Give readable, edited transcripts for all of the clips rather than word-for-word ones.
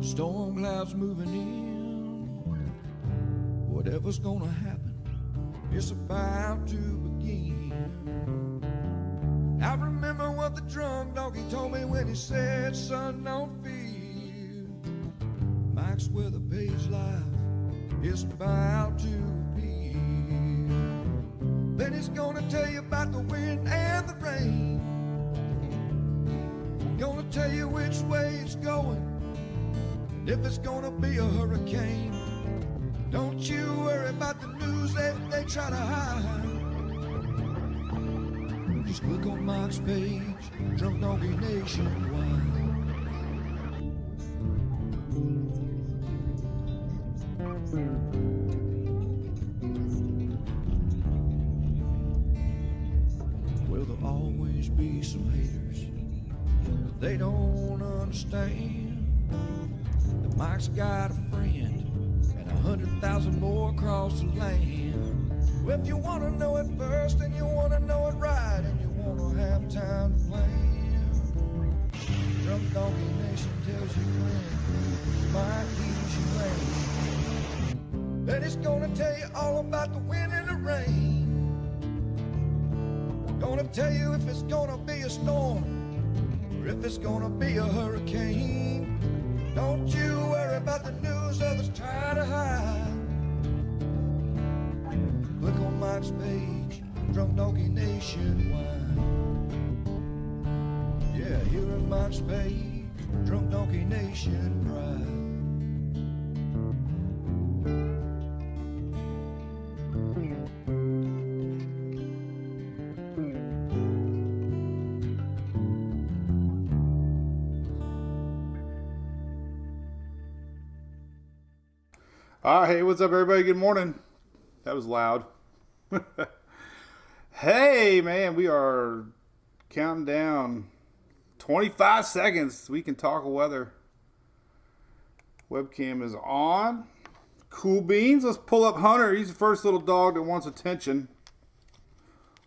Storm clouds moving in. Whatever's gonna happen, it's about to begin. I remember what the drunk donkey told me when he said, son, don't fear. Mike's where the page life is about to be. Then he's gonna tell you about the wind and the rain. Gonna tell you which way it's going, and if it's gonna be a hurricane. Don't you worry about the news that they try to hide. Just click on Mike's page, Drunk Donkey Nationwide. Well, there'll always be some haters, but they don't understand that Mike's got a friend and 100,000 more across the land. Well, if you want to know it first and you want to know it right and you want to have time to plan, Drunk Donkey Nation tells you when Mike leaves you lane. Then he's gonna tell you all about the wind and the rain. Gonna tell you if it's gonna be a storm or if it's gonna be a hurricane. Don't you worry about the news others try to hide. Click on Mike's page, Drunk Donkey Nationwide. Yeah, here at Mike's page, Drunk Donkey Nation Pride. Hey, what's up, everybody? Good morning. That was loud. Hey, man, we are counting down 25 seconds. We can talk weather. Webcam is on. Cool beans. Let's pull up Hunter. He's the first little dog that wants attention.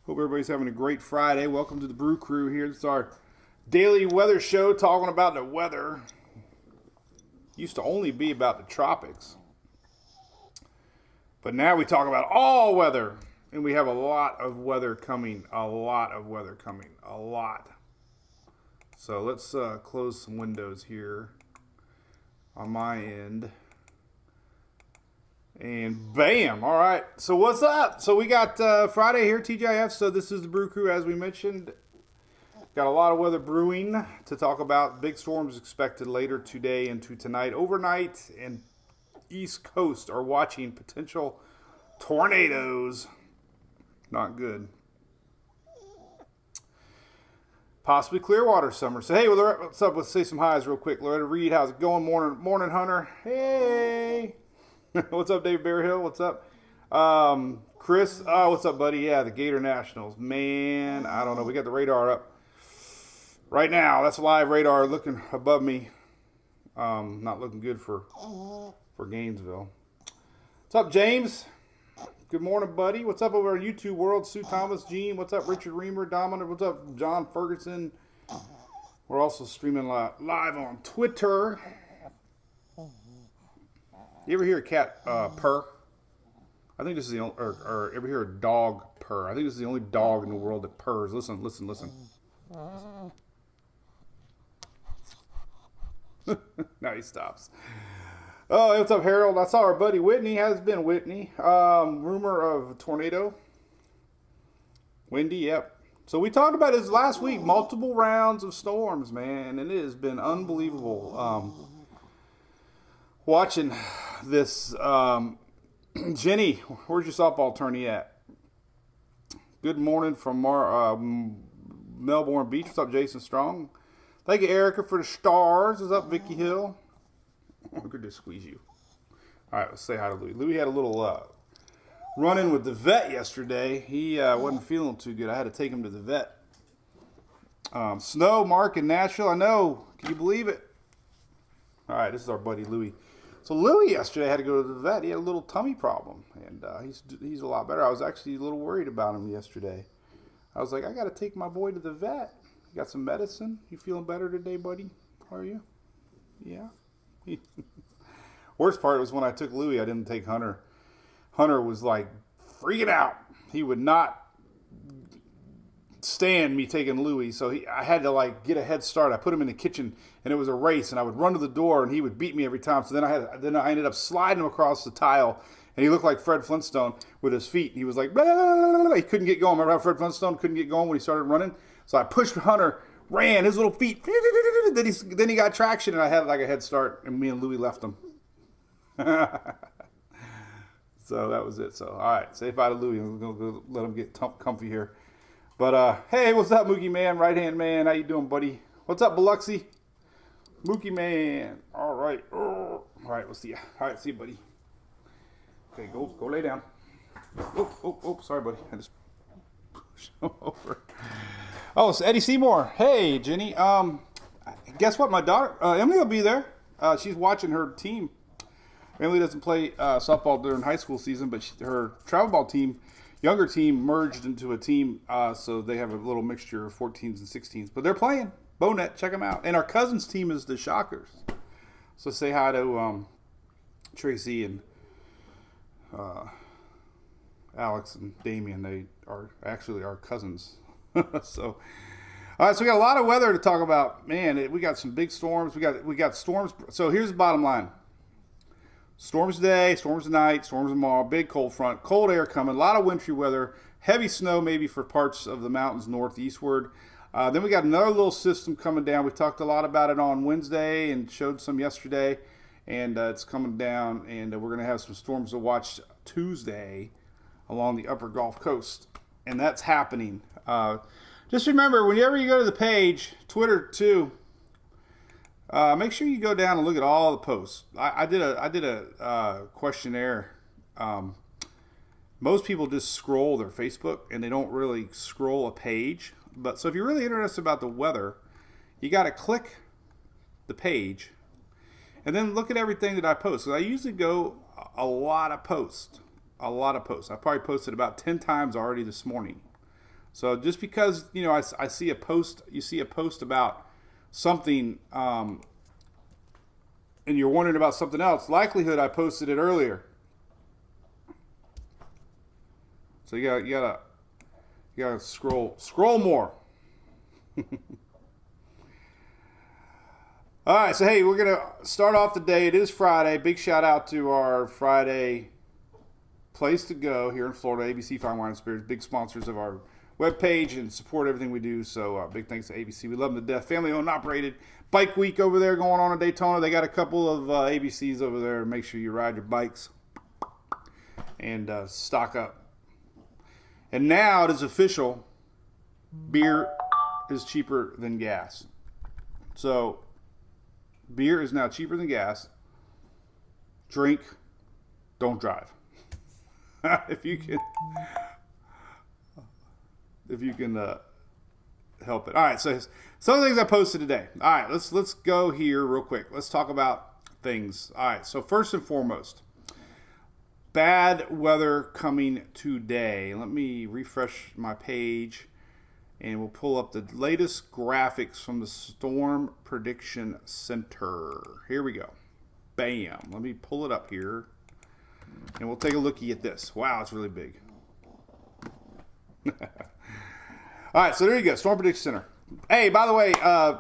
Hope everybody's having a great Friday. Welcome to the Brew Crew here. This is our daily weather show talking about the weather. Used to only be about the tropics. But now we talk about all weather, and we have a lot of weather coming, a lot. So let's close some windows here on my end. And bam, all right. So what's up? So we got Friday here, TGIF. So this is the Brew Crew, as we mentioned. Got a lot of weather brewing to talk about. Big storms expected later today into tonight. Overnight and East Coast are watching potential tornadoes. Not good. Possibly Clearwater summer. So hey, what's up? Let's say some highs real quick. Loretta Reed, how's it going? Morning, Hunter. Hey. What's up, Dave Bearhill? What's up? Chris, what's up, buddy? Yeah, the Gator Nationals. Man, I don't know. We got the radar up right now. That's live radar looking above me. Not looking good for Gainesville. What's up, James? Good morning, buddy. What's up over on YouTube world? Sue Thomas, Gene. What's up, Richard Reamer, Dominic? What's up, John Ferguson? We're also streaming live on Twitter. You ever hear a cat purr? I think this is the only, or ever hear a dog purr? I think this is the only dog in the world that purrs. Listen. Now he stops. Oh, what's up, Harold? I saw our buddy Whitney. How's it been, Whitney? Rumor of a tornado. Windy, yep. So we talked about this last week. Multiple rounds of storms, man. And it has been unbelievable. Watching this. Jenny, where's your softball tourney at? Good morning from Melbourne Beach. What's up, Jason Strong? Thank you, Erica, for the stars. What's up, Vicky Hill? I could just squeeze you. All right, let's say hi to Louie. Louie had a little run-in with the vet yesterday. He wasn't feeling too good. I had to take him to the vet. Snow, Mark, and Nashville. I know. Can you believe it? All right, this is our buddy Louie. So Louie yesterday had to go to the vet. He had a little tummy problem, and he's a lot better. I was actually a little worried about him yesterday. I was like, I got to take my boy to the vet. You got some medicine? You feeling better today, buddy? How are you? Yeah? Worst part was when I took Louie, I didn't take Hunter. Hunter was like freaking out. He would not stand me taking Louie, so I had to like get a head start. I put him in the kitchen, and it was a race, and I would run to the door, and he would beat me every time. So then I ended up sliding him across the tile, and he looked like Fred Flintstone with his feet. He was like, blah, blah, blah, blah. He couldn't get going. Remember how Fred Flintstone couldn't get going when he started running? So I pushed Hunter, ran his little feet. Then he got traction, and I had like a head start, and me and Louie left him. So that was it. So all right, say bye to Louie. I'm gonna go let him get comfy here. But, hey, what's up, Mookie Man, right-hand man? How you doing, buddy? What's up, Biloxi? Mookie Man. All right. All right, we'll see you. All right, see you, buddy. Okay, go lay down. Oh, sorry, buddy. I just pushed him over. Oh, it's Eddie Seymour. Hey, Jenny. Guess what? My daughter, Emily will be there. She's watching her team. Emily doesn't play softball during high school season, but her travel ball team, younger team, merged into a team, so they have a little mixture of 14s and 16s. But they're playing. Bonet, check them out. And our cousin's team is the Shockers. So say hi to Tracy and Alex and Damien. They are actually our cousins. So, all right, so we got a lot of weather to talk about. Man, we got some big storms. We got storms. So here's the bottom line. Storms today, storms tonight, storms tomorrow, big cold front, cold air coming, a lot of wintry weather, heavy snow maybe for parts of the mountains northeastward. Then we got another little system coming down. We talked a lot about it on Wednesday and showed some yesterday, and it's coming down, and we're going to have some storms to watch Tuesday along the upper Gulf Coast, and that's happening. Just remember, whenever you go to the page, Twitter too, make sure you go down and look at all the posts. I did a questionnaire. Most people just scroll their Facebook and they don't really scroll a page. But so if you're really interested about the weather, you got to click the page and then look at everything that I post. So I usually go a lot of posts. I probably posted about 10 times already this morning. So just because I see a post, you see a post about something, and you're wondering about something else, likelihood I posted it earlier. So you gotta scroll more. All right, so hey, we're gonna start off the day. It is Friday. Big shout out to our Friday place to go here in Florida, ABC Fine Wine and Spirits, big sponsors of our webpage and support everything we do. So big thanks to ABC. We love them to death. Family owned and operated. Bike week over there going on in Daytona. They got a couple of ABCs over there. Make sure you ride your bikes and stock up. And now it is official. Beer is cheaper than gas. So beer is now cheaper than gas. Drink, don't drive. If you can help it. All right, so some of the things I posted today. All right, let's go here real quick. Let's talk about things. All right, so first and foremost, bad weather coming today. Let me refresh my page, and we'll pull up the latest graphics from the Storm Prediction Center. Here we go. Bam. Let me pull it up here, and we'll take a lookie at this. Wow, it's really big. All right, so there you go, Storm Prediction Center. Hey, by the way,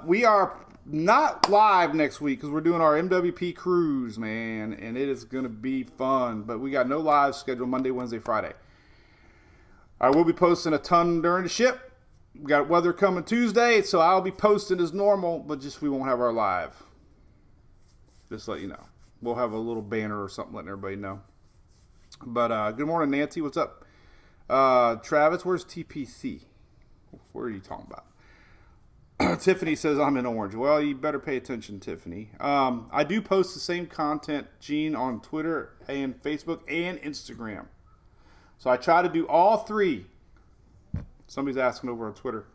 we are not live next week because we're doing our MWP cruise, man, and it is going to be fun. But we got no live scheduled Monday, Wednesday, Friday. I will be posting a ton during the ship. We got weather coming Tuesday, so I'll be posting as normal, but just we won't have our live. Just to let you know. We'll have a little banner or something letting everybody know. But good morning, Nancy. What's up? Travis, where's TPC? What are you talking about? Tiffany says I'm in orange. Well, you better pay attention, Tiffany. I do post the same content, Gene, on Twitter and Facebook and Instagram. So I try to do all three. Somebody's asking over on Twitter.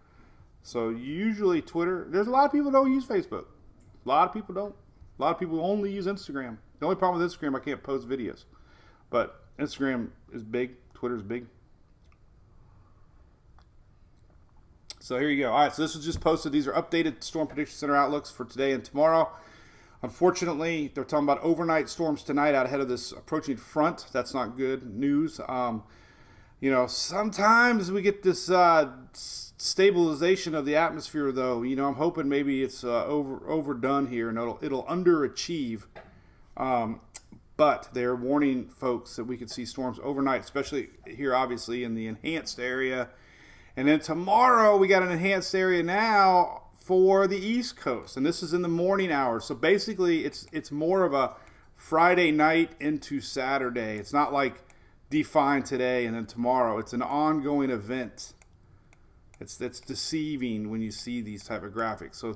So usually Twitter, there's a lot of people who don't use Facebook. A lot of people don't. A lot of people only use Instagram. The only problem with Instagram, I can't post videos. But Instagram is big. Twitter is big. So here you go. All right, so this was just posted. These are updated Storm Prediction Center outlooks for today and tomorrow. Unfortunately, they're talking about overnight storms tonight out ahead of this approaching front. That's not good news. Sometimes we get this stabilization of the atmosphere, though. I'm hoping maybe it's overdone here and it'll underachieve. But they're warning folks that we could see storms overnight, especially here, obviously, in the enhanced area. And then tomorrow, we got an enhanced area now for the East Coast. And this is in the morning hours. So basically, it's more of a Friday night into Saturday. It's not like define today and then tomorrow. It's an ongoing event. It's deceiving when you see these type of graphics. So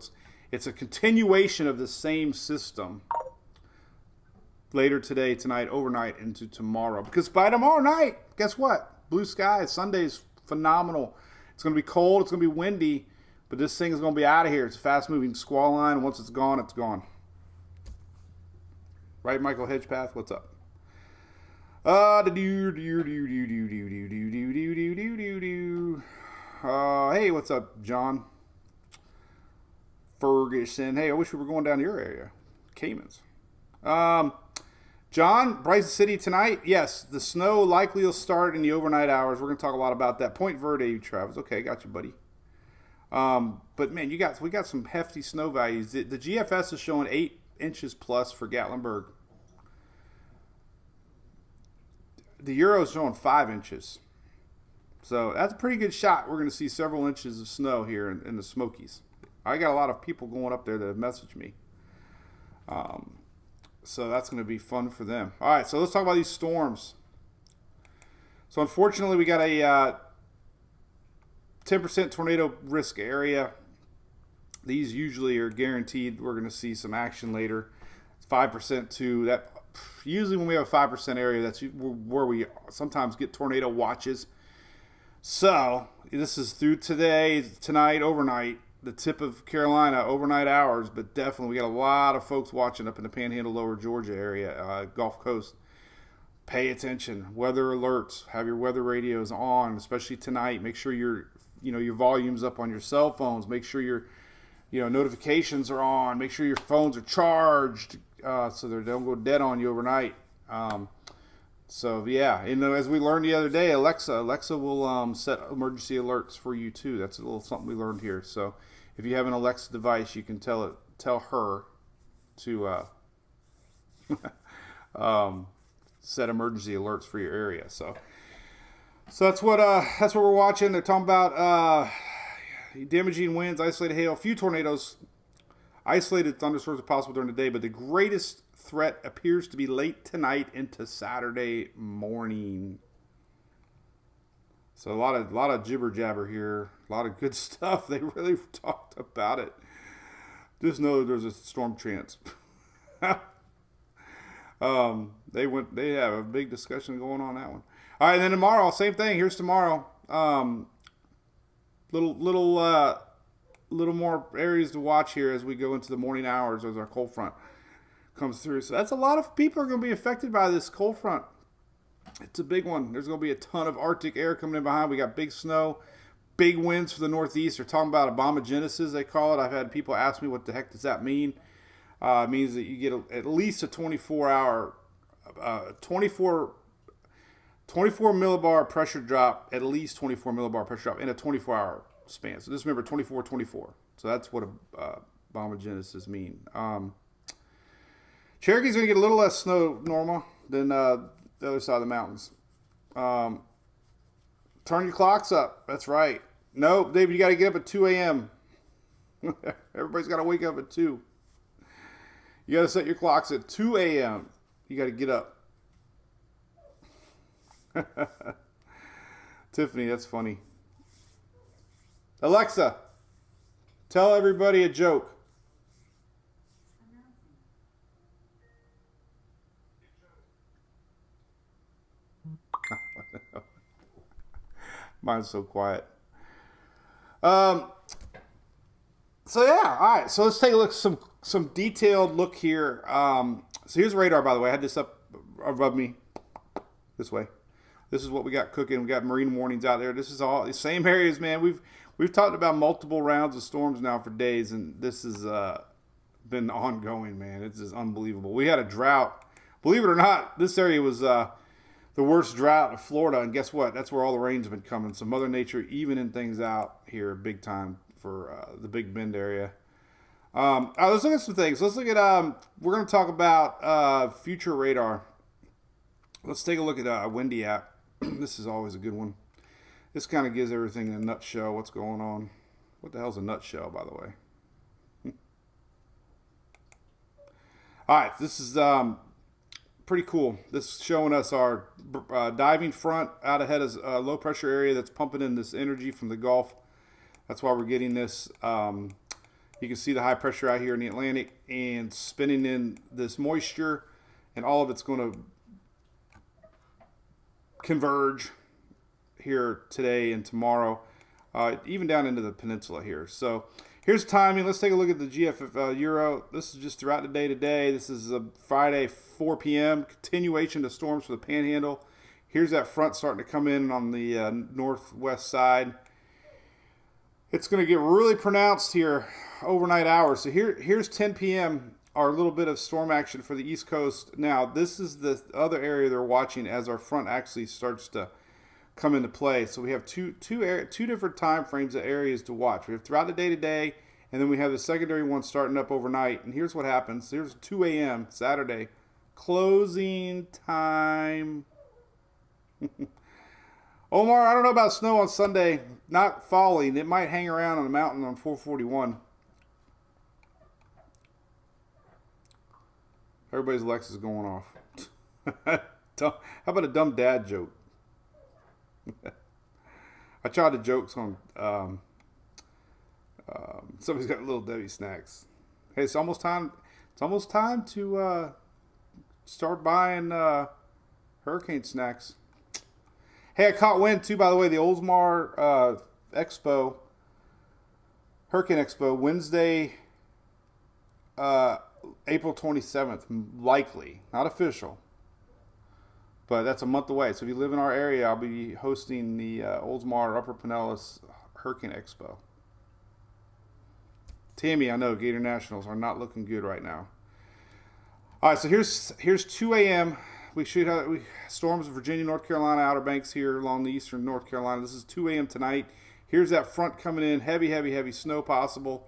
it's a continuation of the same system. Later today, tonight, overnight, into tomorrow. Because by tomorrow night, guess what? Blue skies. Sunday's phenomenal. It's going to be cold. It's going to be windy. But this thing is going to be out of here. It's a fast-moving squall line. Once it's gone, it's gone. Right, Michael Hedgepath? What's up? Hey, what's up, John? Ferguson. Hey, I wish we were going down to your area. Caymans. John, Bryson City tonight. Yes, the snow likely will start in the overnight hours. We're going to talk a lot about that. Point Verde, Travis. Okay, got you, buddy. But man, we got some hefty snow values. The GFS is showing 8 inches plus for Gatlinburg. The Euro's showing 5 inches. So that's a pretty good shot. We're going to see several inches of snow here in the Smokies. I got a lot of people going up there that have messaged me. So that's going to be fun for them. All right, so let's talk about these storms. So unfortunately, we got a 10% tornado risk area. These usually are guaranteed. We're going to see some action later. 5% too. That usually when we have a 5% area, that's where we sometimes get tornado watches. So this is through today, tonight, overnight. The tip of Carolina, overnight hours, but definitely we got a lot of folks watching up in the Panhandle, Lower Georgia area, Gulf Coast. Pay attention. Weather alerts. Have your weather radios on, especially tonight. Make sure your volume's up on your cell phones. Make sure your notifications are on. Make sure your phones are charged so they don't go dead on you overnight. So yeah, as we learned the other day, Alexa will set emergency alerts for you too. That's a little something we learned here. So if you have an Alexa device, you can tell her to set emergency alerts for your area. So that's what we're watching. They're talking about damaging winds, isolated hail, a few tornadoes, isolated thunderstorms are possible during the day, but the greatest threat appears to be late tonight into Saturday morning. So a lot of jibber jabber here, a lot of good stuff. They really talked about it. Just know that there's a storm chance. They have a big discussion going on that one. All right, and then tomorrow, same thing. Here's tomorrow. Little more areas to watch here as we go into the morning hours as our cold front comes through. So that's a lot of people are going to be affected by this cold front. It's a big one. There's going to be a ton of Arctic air coming in behind. We got big snow, big winds for the Northeast. They're talking about abomogenesis, they call it. I've had people ask me what the heck does that mean. It means that you get at least a 24 millibar pressure drop, at least 24 millibar pressure drop in a 24-hour span. So just remember 24. So that's what abomogenesis mean. Cherokee's going to get a little less snow normal than the other side of the mountains. Turn your clocks up. That's right. No, David, you got to get up at 2 a.m. Everybody's got to wake up at 2. You got to set your clocks at 2 a.m. You got to get up. Tiffany, that's funny. Alexa, tell everybody a joke. Mine's so quiet. So yeah, all right. So let's take a look, some detailed look here. So here's radar, by the way. I had this up above me this way. This is what we got cooking. We got marine warnings out there. This is all the same areas, man. We've talked about multiple rounds of storms now for days, and this is been ongoing, man. It's just unbelievable. We had a drought. Believe it or not, this area was the worst drought of Florida, and guess what? That's where all the rain's been coming. So Mother Nature evening things out here big time for the Big Bend area. Let's look at some things. Let's look at, we're going to talk about future radar. Let's take a look at Windy app. This is always a good one. This kind of gives everything in a nutshell what's going on. What the hell's a nutshell, by the way? All right, this is pretty cool. This is showing us our diving front out ahead of a low pressure area that's pumping in this energy from the Gulf. That's why we're getting this. You can see the high pressure out here in the Atlantic and spinning in this moisture, and all of it's going to converge here today and tomorrow, even down into the peninsula here. So here's timing. Let's take a look at the GF Euro. This is just throughout the day today. This is a Friday, 4 p.m. Continuation of storms for the Panhandle. Here's that front starting to come in on the northwest side. It's going to get really pronounced here overnight hours. So here's 10 p.m. our little bit of storm action for the East Coast. Now, this is the other area they're watching as our front actually starts to come into play. So we have two different time frames of areas to watch. We have throughout the day today, and then we have the secondary one starting up overnight. And here's what happens. Here's 2 a.m. Saturday. Closing time. Omar, I don't know about snow on Sunday. Not falling. It might hang around on the mountain on 441. Everybody's Lex is going off. How about a dumb dad joke? I tried to joke on somebody's got Little Debbie snacks. Hey, it's almost time. It's almost time to start buying hurricane snacks. Hey, I caught wind too, by the way. The Oldsmar Expo, Hurricane Expo, Wednesday, April 27th, likely, not official, but that's a month away. So if you live in our area, I'll be hosting the Oldsmar Upper Pinellas Hurricane Expo. Tammy, I know Gator Nationals are not looking good right now. All right, so here's 2 a.m. We should have storms in Virginia, North Carolina, Outer Banks here along the eastern North Carolina. This is 2 a.m. tonight. Here's that front coming in, heavy snow possible.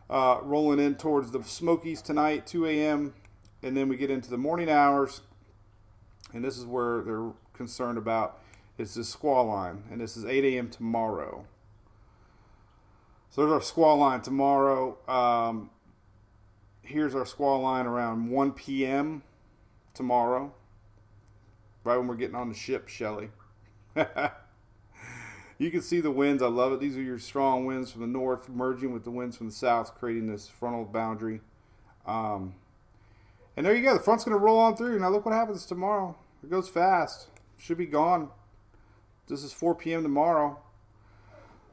Rolling in towards the Smokies tonight, 2 a.m. And then we get into the morning hours. And this is where they're concerned about. It's this squall line. And this is 8 a.m. tomorrow. So there's our squall line tomorrow. Here's our squall line around 1 p.m. tomorrow. Right when we're getting on the ship, Shelly. You can see the winds. I love it. These are your strong winds from the north merging with the winds from the south, creating this frontal boundary. And there you go. The front's going to roll on through. Now look what happens tomorrow. It goes fast. Should be gone. This is 4 p.m. tomorrow.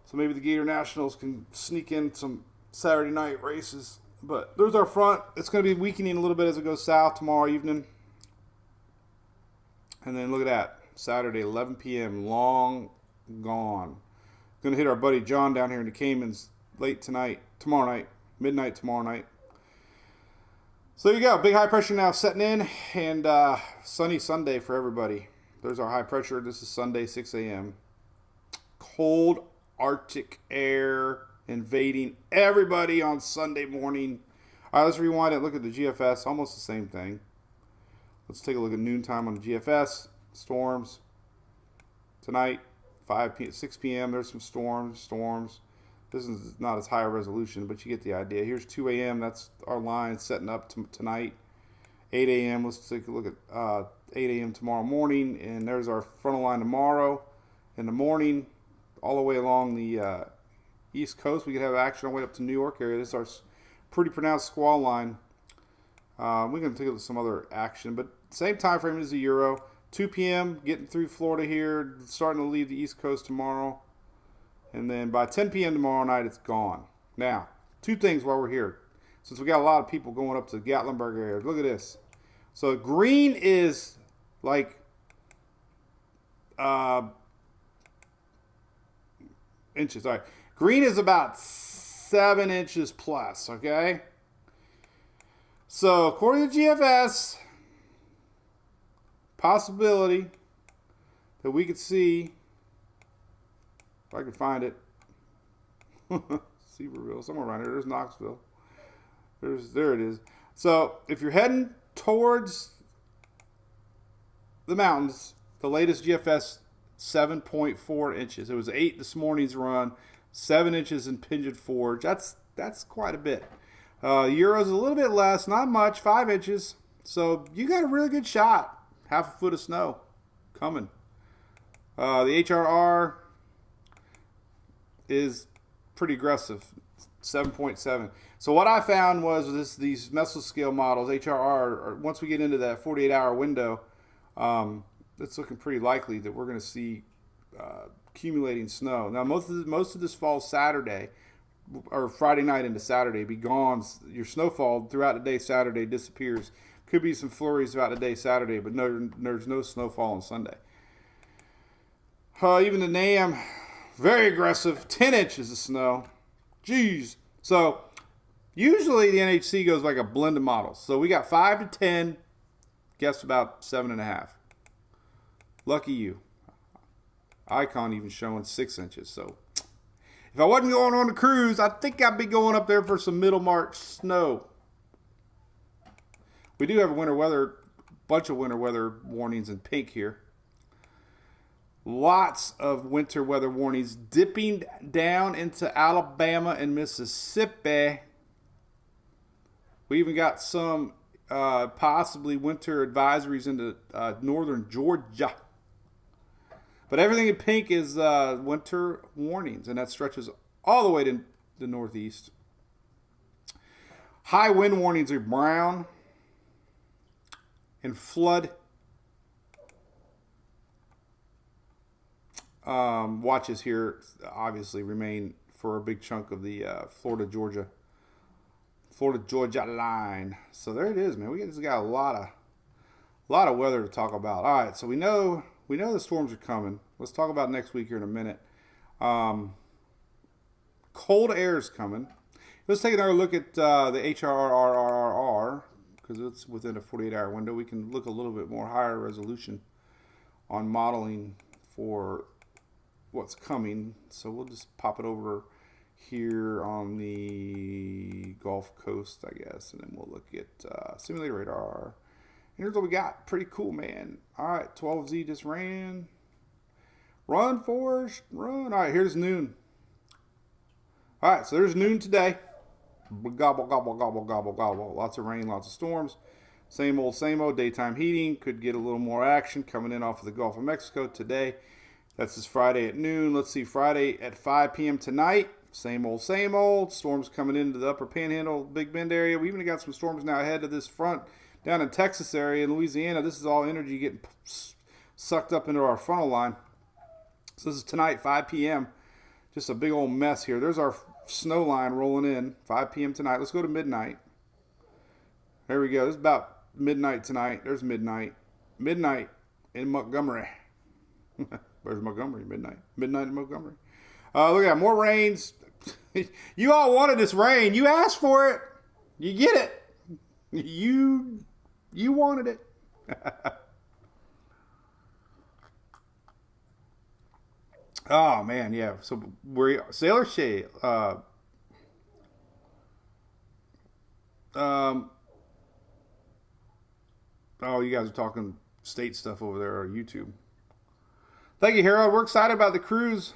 So maybe the Gator Nationals can sneak in some Saturday night races. But there's our front. It's going to be weakening a little bit as it goes south tomorrow evening. And then look at that. Saturday, 11 p.m. Long gone. Going to hit our buddy John down here in the Caymans late tonight. Tomorrow night. Midnight tomorrow night. So there you go. Big high pressure now setting in. And sunny Sunday for everybody. There's our high pressure. This is Sunday, 6 a.m. Cold Arctic air invading everybody on Sunday morning. All right, let's rewind it. Look at the GFS. Almost the same thing. Let's take a look at noontime on the GFS. Storms. Tonight, 6 p.m. There's some storms. This is not as high a resolution, but you get the idea. Here's 2 a.m. That's our line setting up tonight. 8 a.m. Let's take a look at 8 a.m. tomorrow morning. And there's our frontal line tomorrow in the morning. All the way along the East Coast. We could have action all the way up to New York area. This is our pretty pronounced squall line. We're going to take a look at some other action, but same time frame as the Euro. 2 p.m. getting through Florida here, starting to leave the East Coast tomorrow. And then by 10 p.m. tomorrow night, it's gone. Now, two things while we're here. Since we got a lot of people going up to the Gatlinburg area, look at this. So green is like inches. All right. Green is about 7 inches plus, okay? So, according to GFS, possibility that we could see, if I can find it, Seaverville, somewhere around here. There's Knoxville. There it is. So, if you're heading towards the mountains, the latest GFS 7.4 inches. It was 8 this morning's run, 7 inches in Pigeon Forge. That's quite a bit. Euro's a little bit less, not much, 5 inches. So you got a really good shot. Half a foot of snow coming. The HRR is pretty aggressive, 7.7. So what I found was these mesoscale models, HRR, once we get into that 48-hour window, it's looking pretty likely that we're going to see accumulating snow. Now, most of this falls Saturday, or Friday night into Saturday. Be gone. Your snowfall throughout the day Saturday disappears. Could be some flurries throughout the day Saturday, but there's no snowfall on Sunday. Even the NAM, very aggressive, 10 inches of snow. Jeez. So usually the NHC goes like a blend of models. So we got 5 to 10. Guess about 7.5. Lucky you. Icon even showing 6 inches. So if I wasn't going on the cruise, I think I'd be going up there for some middle March snow. We do have a bunch of winter weather warnings in pink here. Lots of winter weather warnings dipping down into Alabama and Mississippi. We even got some possibly winter advisories into northern Georgia. But everything in pink is winter warnings, and that stretches all the way to the northeast. High wind warnings are brown, and flood watches here obviously remain for a big chunk of the Florida Georgia line. So there it is, man. We just got a lot of weather to talk about. All right, so we know the storms are coming. Let's talk about next week here in a minute. Cold air is coming. Let's take another look at the HRRRRR because it's within a 48-hour window. We can look a little bit more higher resolution on modeling for what's coming. So we'll just pop it over here on the Gulf Coast, I guess, and then we'll look at simulator radar. Here's what we got. Pretty cool, man. All right, 12Z just ran. Run, Forrest, run. All right, here's noon. All right, so there's noon today. Gobble, gobble, gobble, gobble, gobble. Lots of rain, lots of storms. Same old, same old. Daytime heating. Could get a little more action coming in off of the Gulf of Mexico today. That's this Friday at noon. Let's see, Friday at 5 p.m. tonight. Same old, same old. Storms coming into the upper Panhandle, Big Bend area. We even got some storms now ahead of this front down in Texas area, in Louisiana. This is all energy getting sucked up into our frontal line. So this is tonight, 5 p.m. Just a big old mess here. There's our snow line rolling in, 5 p.m. tonight. Let's go to midnight. There we go. This is about midnight tonight. There's midnight. Midnight in Montgomery. Where's Montgomery? Midnight. Midnight in Montgomery. Look at that. More rains. You all wanted this rain. You asked for it. You get it. You wanted it. Oh, man, yeah. So we're Sailor Shade. Oh, you guys are talking state stuff over there on YouTube. Thank you, Harold. We're excited about the cruise.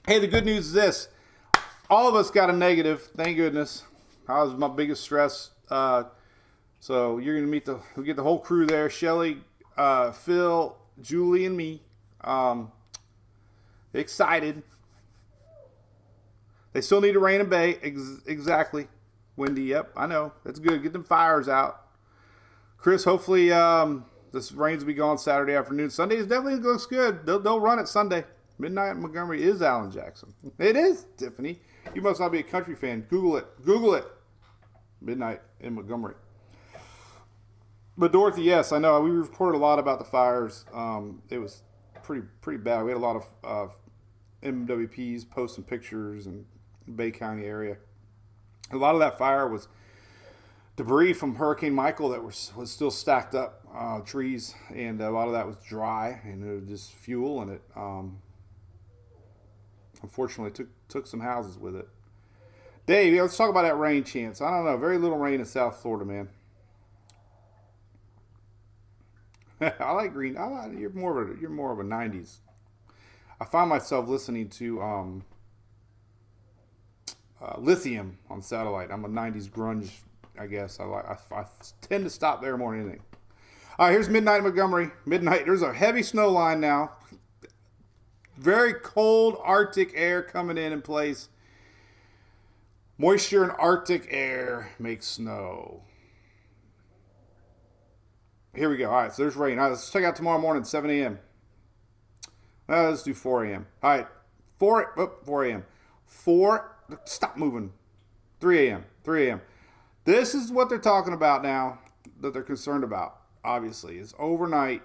Hey, the good news is this. All of us got a negative. Thank goodness. That was my biggest stress. So you're going to we'll get the whole crew there. Shelly, Phil, Julie, and me. Excited. They still need a rain and bay. Exactly. Windy, yep, I know. That's good. Get them fires out. Chris, hopefully this rains will be gone Saturday afternoon. Sunday definitely looks good. They'll run it Sunday. Midnight in Montgomery is Alan Jackson. It is, Tiffany. You must not be a country fan. Google it. Google it. Midnight in Montgomery. But Dorothy, yes, I know. We reported a lot about the fires. It was pretty bad. We had a lot of MWPs posting pictures in Bay County area. A lot of that fire was debris from Hurricane Michael that was still stacked up, trees, and a lot of that was dry, and it was just fuel, and it unfortunately took some houses with it. Dave, let's talk about that rain chance. I don't know, very little rain in South Florida, man. I like green. You're more of a '90s. I find myself listening to Lithium on satellite. I'm a '90s grunge, I guess. I tend to stop there more than anything. All right, here's midnight in Montgomery. Midnight. There's a heavy snow line now. Very cold Arctic air coming in place. Moisture in Arctic air makes snow. Here we go. All right, so there's rain. All right, let's check out tomorrow morning, 7 a.m. Let's do 4 a.m. All right, 4 a.m. 4, stop moving. 3 a.m. 3 a.m. This is what they're talking about now that they're concerned about, obviously, is overnight,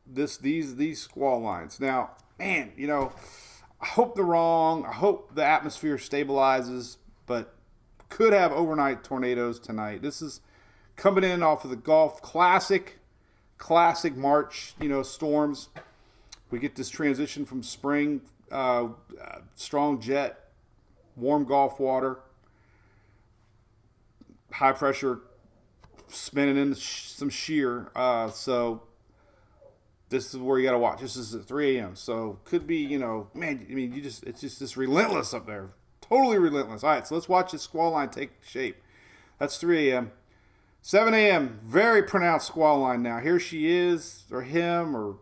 these squall lines. Now, man, I hope they're wrong. I hope the atmosphere stabilizes, but could have overnight tornadoes tonight. This is coming in off of the Gulf classic March, storms. We get this transition from spring, strong jet, warm Gulf water, high pressure spinning in some shear. So this is where you got to watch. This is at 3 a.m. So could be, it's just this relentless up there. Totally relentless. All right, so let's watch this squall line take shape. That's 3 a.m. 7 a.m., very pronounced squall line now. Here she is, or him, or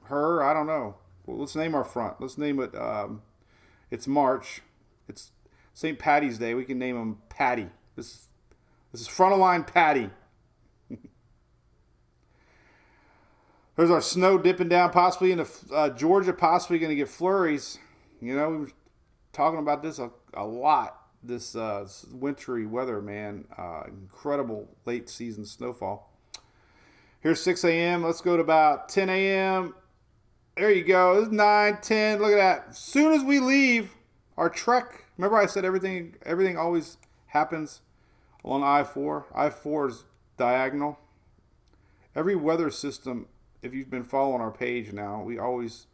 her, I don't know. Well, let's name our front. Let's name it, it's March. It's St. Patty's Day. We can name him Patty. This is front of line Patty. There's our snow dipping down, possibly into Georgia, possibly going to get flurries. We were talking about this a lot. This wintry weather, man. Incredible late season snowfall. Here's 6 a.m. Let's go to about 10 a.m. There you go. It's 9, 10. Look at that. As soon as we leave our trek, remember I said everything always happens along I-4. I-4 is diagonal. Every weather system, if you've been following our page now, we always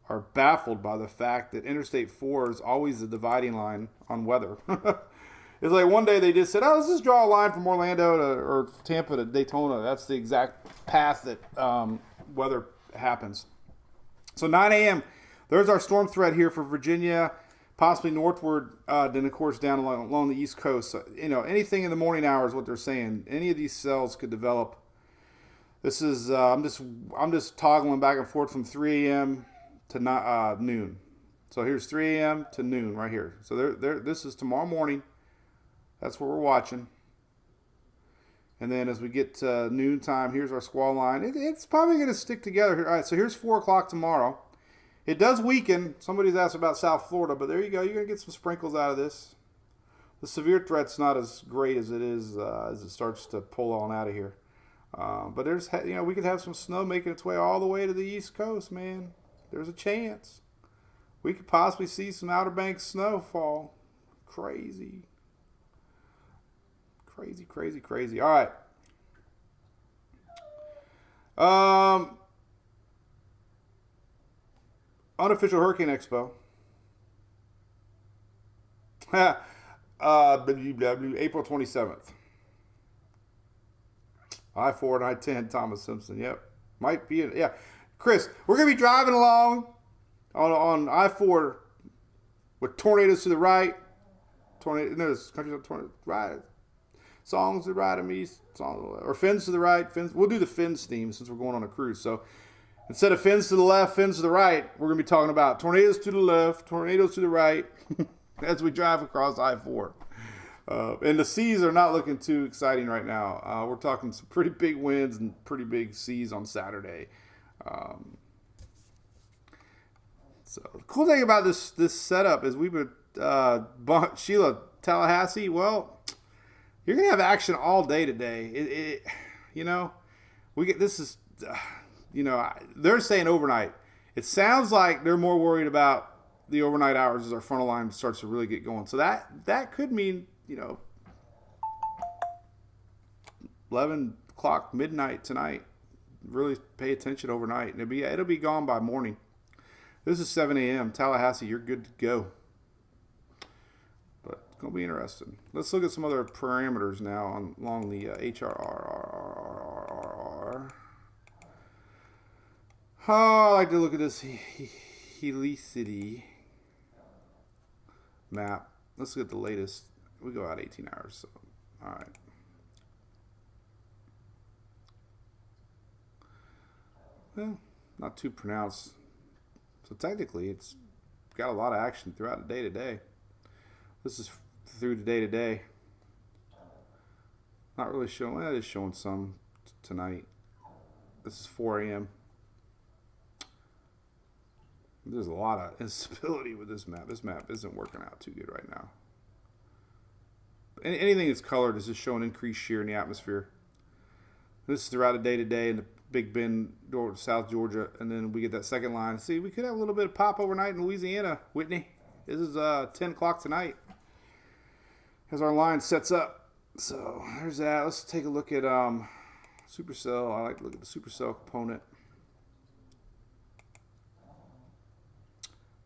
are baffled by the fact that Interstate 4 is always the dividing line on weather. It's like one day they just said, let's just draw a line from Orlando or Tampa to Daytona. That's the exact path that weather happens. So 9 a.m., there's our storm threat here for Virginia, possibly northward, then of course down along the East Coast. So, anything in the morning hours, what they're saying, any of these cells could develop. This is, I'm just toggling back and forth from 3 a.m. to noon. So here's 3 a.m. to noon right here. So this is tomorrow morning. That's what we're watching. And then as we get to noon time, here's our squall line. It's probably going to stick together here. All right, so here's 4 o'clock tomorrow. It does weaken. Somebody's asked about South Florida, but there you go. You're going to get some sprinkles out of this. The severe threat's not as great as it is as it starts to pull on out of here. But there's, we could have some snow making its way all the way to the East Coast, man. There's a chance. We could possibly see some Outer Banks snowfall. Crazy. Crazy, crazy, crazy. All right. Unofficial Hurricane Expo. April 27th. I-4 and I-10, Thomas Simpson. Yep. Might be. Yeah. Chris, we're going to be driving along on I-4 with tornadoes to the right. Countries on tornadoes right. Songs to the right of me. Or fins to the right. Fins. We'll do the fins theme since we're going on a cruise. So instead of fins to the left, fins to the right, we're going to be talking about tornadoes to the left, tornadoes to the right as we drive across I-4. And the seas are not looking too exciting right now. We're talking some pretty big winds and pretty big seas on Saturday. So the cool thing about this setup is we would Sheila, Tallahassee. Well, you're gonna have action all day today. We get this is they're saying overnight. It sounds like they're more worried about the overnight hours as our frontal line starts to really get going. So that could mean, 11 o'clock, midnight tonight. Really pay attention overnight. And it'll be gone by morning. This is 7 a.m. Tallahassee, you're good to go. But it's going to be interesting. Let's look at some other parameters now along the HRR. Oh, I like to look at this helicity map. Let's look at the latest. We go out 18 hours. So, all right. Well, not too pronounced. So technically, it's got a lot of action throughout the day to day. This is through the day to day. Not really showing. Well, it is showing some tonight. This is 4 a.m. There's a lot of instability with this map. This map isn't working out too good right now. Anything that's colored is just showing increased shear in the atmosphere. This is throughout the day to day in the Big Bend, South Georgia, and then we get that second line. See, we could have a little bit of pop overnight in Louisiana, Whitney. This is 10 o'clock tonight as our line sets up. So there's that. Let's take a look at supercell. I like to look at the supercell component.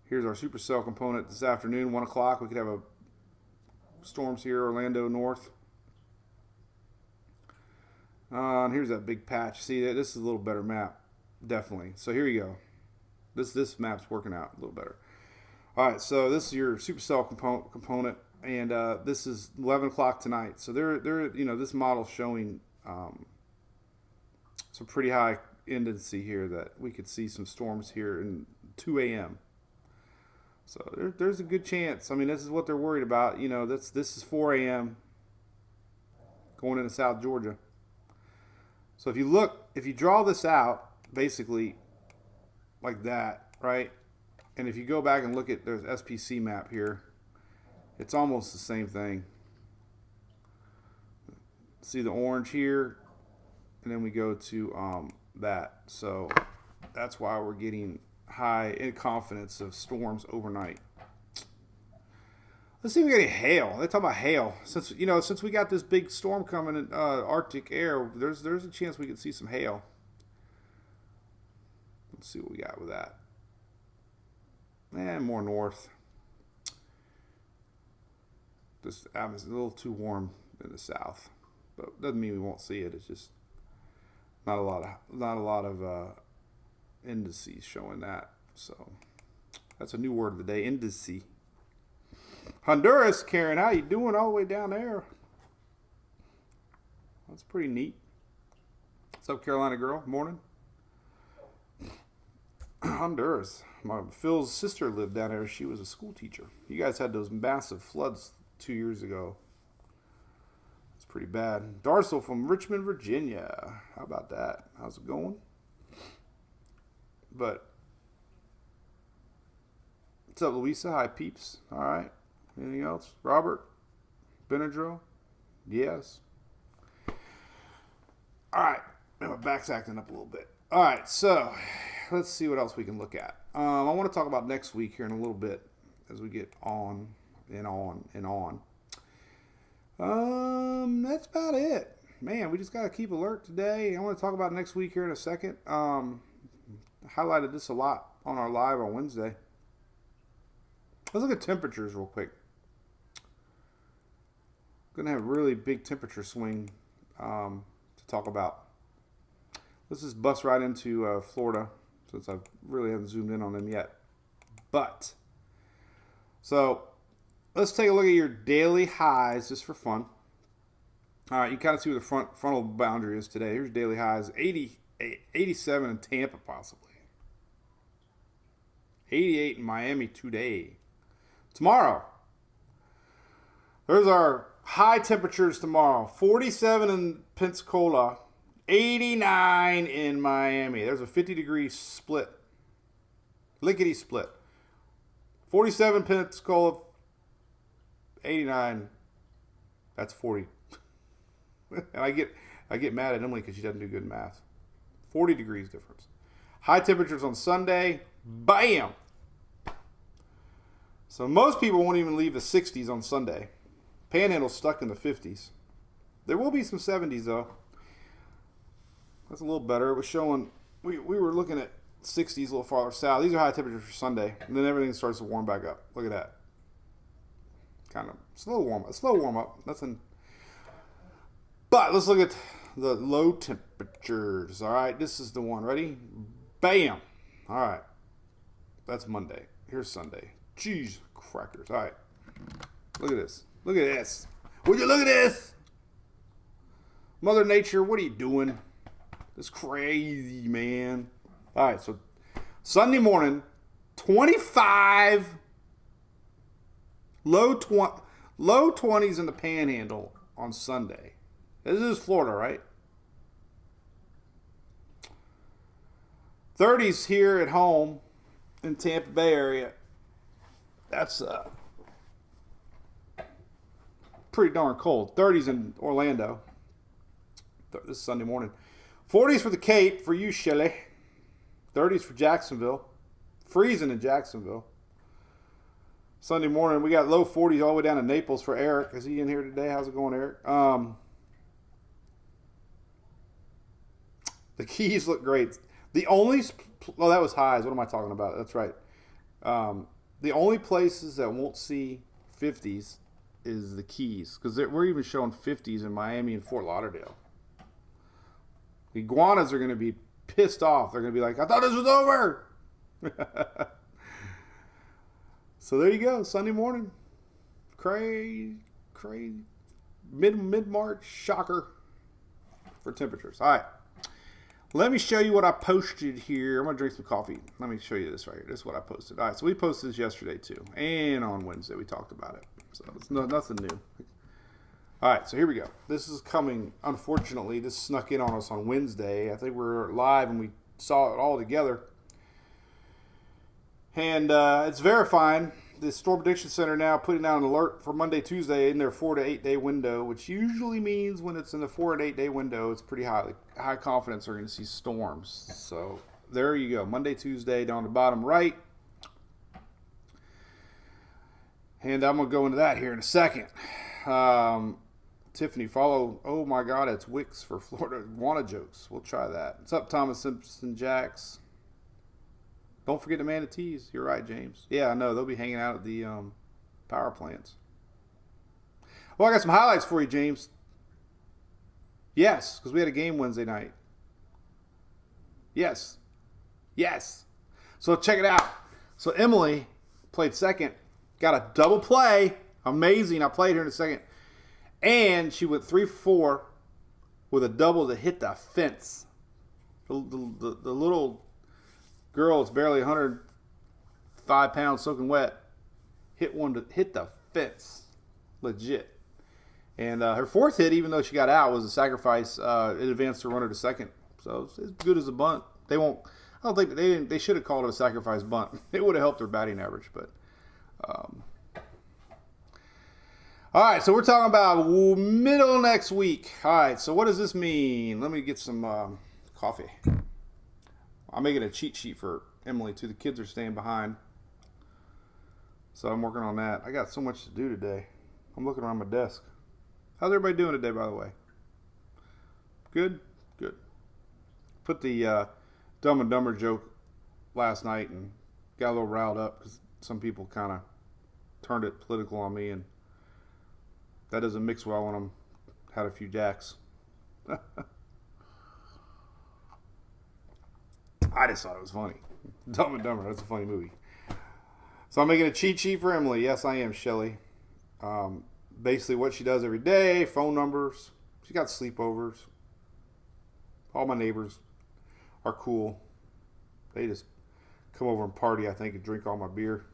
Here's our supercell component this afternoon, 1 o'clock. We could have storms here, Orlando north. And here's that big patch. See, this is a little better map, definitely. So here you go. This map's working out a little better. All right, so this is your supercell component, and this is 11 o'clock tonight. So this model's showing some pretty high tendency here that we could see some storms here in 2 a.m. So there's a good chance. I mean, this is what they're worried about. This is 4 a.m. going into South Georgia. So if you draw this out, basically like that, right? And if you go back and look at there's SPC map here, it's almost the same thing. See the orange here, and then we go to that. So that's why we're getting high in confidence of storms overnight. Let's see if we got any hail. They talk about hail. Since we got this big storm coming in Arctic air, there's a chance we could see some hail. Let's see what we got with that. And more north. This atmosphere is a little too warm in the south, but doesn't mean we won't see it. It's just not a lot of indices showing that. So that's a new word of the day, indice. Honduras, Karen, how you doing all the way down there? That's pretty neat. What's up, Carolina girl? Morning. Honduras. Phil's sister lived down there. She was a school teacher. You guys had those massive floods 2 years ago. It's pretty bad. Darcel from Richmond, Virginia. How about that? How's it going? But what's up, Louisa? Hi, peeps. All right. Anything else? Robert? Benadryl? Yes. All right. My back's acting up a little bit. All right. So let's see what else we can look at. I want to talk about next week here in a little bit as we get on and on and on. That's about it. Man, we just got to keep alert today. I want to talk about next week here in a second. Highlighted this a lot on our live on Wednesday. Let's look at temperatures real quick. Going to have a really big temperature swing to talk about. Let's just bust right into Florida since I really haven't zoomed in on them yet. So let's take a look at your daily highs just for fun. All right, you kind of see where the frontal boundary is today. Here's daily highs, 87 in Tampa possibly. 88 in Miami today. Tomorrow, there's our high temperatures tomorrow. 47 in Pensacola, 89 in Miami. There's a 50-degree split. Lickety split. 47 Pensacola, 89. That's 40. And I get mad at Emily because she doesn't do good math. 40 degrees difference. High temperatures on Sunday. Bam! So most people won't even leave the 60s on Sunday. Panhandle's stuck in the 50s. There will be some 70s though. That's a little better. It was showing, we were looking at 60s a little farther south. These are high temperatures for Sunday. And then everything starts to warm back up. Look at that. Kind of slow warm up. Nothing. But let's look at the low temperatures. All right, this is the one. Ready? Bam. All right. That's Monday. Here's Sunday. Jeez, crackers. All right. Look at this. Look at this. Would you look at this? Mother Nature, what are you doing? It's crazy, man. All right, so Sunday morning, 25, low 20s in the Panhandle on Sunday. This is Florida, right? 30s here at home in Tampa Bay area. That's pretty darn cold. 30s in Orlando. This is Sunday morning. 40s for the Cape for you, Shelley. 30s for Jacksonville. Freezing in Jacksonville. Sunday morning, we got low 40s all the way down to Naples for Eric. Is he in here today? How's it going, Eric? The Keys look great. The only, well, that was highs. What am I talking about? That's right. The only places that won't see 50s is the Keys, because we're even showing 50s in Miami and Fort Lauderdale. The iguanas are going to be pissed off. They're going to be like, I thought this was over. So there you go. Sunday morning. Crazy. Mid-March shocker for temperatures. All right. Let me show you what I posted here. I'm going to drink some coffee. Let me show you this right here. This is what I posted. All right, so we posted this yesterday too. And on Wednesday we talked about it. So it's nothing new. All right, so here we go. This is coming, unfortunately, this snuck in on us on Wednesday. I think we were live and we saw it all together. And it's verifying. The Storm Prediction Center now putting out an alert for Monday, Tuesday in their 4 to 8 day window, which usually means when it's in the 4 to 8 day window, it's pretty high confidence they're going to see storms. So there you go. Monday, Tuesday down the bottom right. And I'm going to go into that here in a second. Tiffany, follow. Oh my God, it's Wicks for Florida. Wanna jokes. We'll try that. What's up, Thomas Simpson Jacks? Don't forget the manatees. You're right, James. Yeah, I know. They'll be hanging out at the power plants. Well, I got some highlights for you, James. Yes, because we had a game Wednesday night. Yes. So check it out. So Emily played second. Got a double play. Amazing. I played her in a second. And she went 3 for 4 with a double that hit the fence. The little girl, it's barely 105 pounds soaking wet, hit the fence. Legit. And her fourth hit, even though she got out, was a sacrifice. It advanced the runner to second. So it's as good as a bunt. I don't think they should have called it a sacrifice bunt. It would have helped her batting average, but all right, so we're talking about middle next week. All right, so what does this mean? Let me get some coffee. I'm making a cheat sheet for Emily, too. The kids are staying behind. So I'm working on that. I got so much to do today. I'm looking around my desk. How's everybody doing today, by the way? Good? Good. Put the Dumb and Dumber joke last night and got a little riled up because some people kind of turned it political on me, and that doesn't mix well when I'm had a few jacks. I just thought it was funny. Dumb and Dumber, that's a funny movie. So I'm making a cheat sheet for Emily. Yes, I am, Shelly. Basically what she does every day, phone numbers. She got sleepovers. All my neighbors are cool. They just come over and party, I think, and drink all my beer.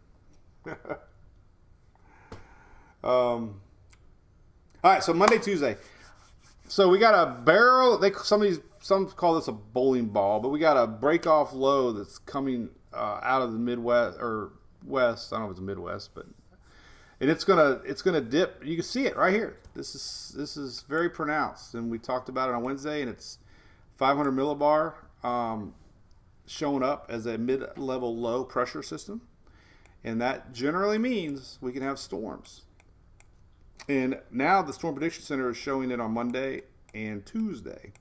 All right, so Monday, Tuesday. So we got a barrel. Some call this a bowling ball, but we got a break off low that's coming out of the Midwest or West. I don't know if it's the Midwest, and it's gonna dip. You can see it right here. This is very pronounced, and we talked about it on Wednesday, and it's 500 millibar showing up as a mid-level low pressure system, And that generally means we can have storms. And now the Storm Prediction Center is showing it on Monday and Tuesday.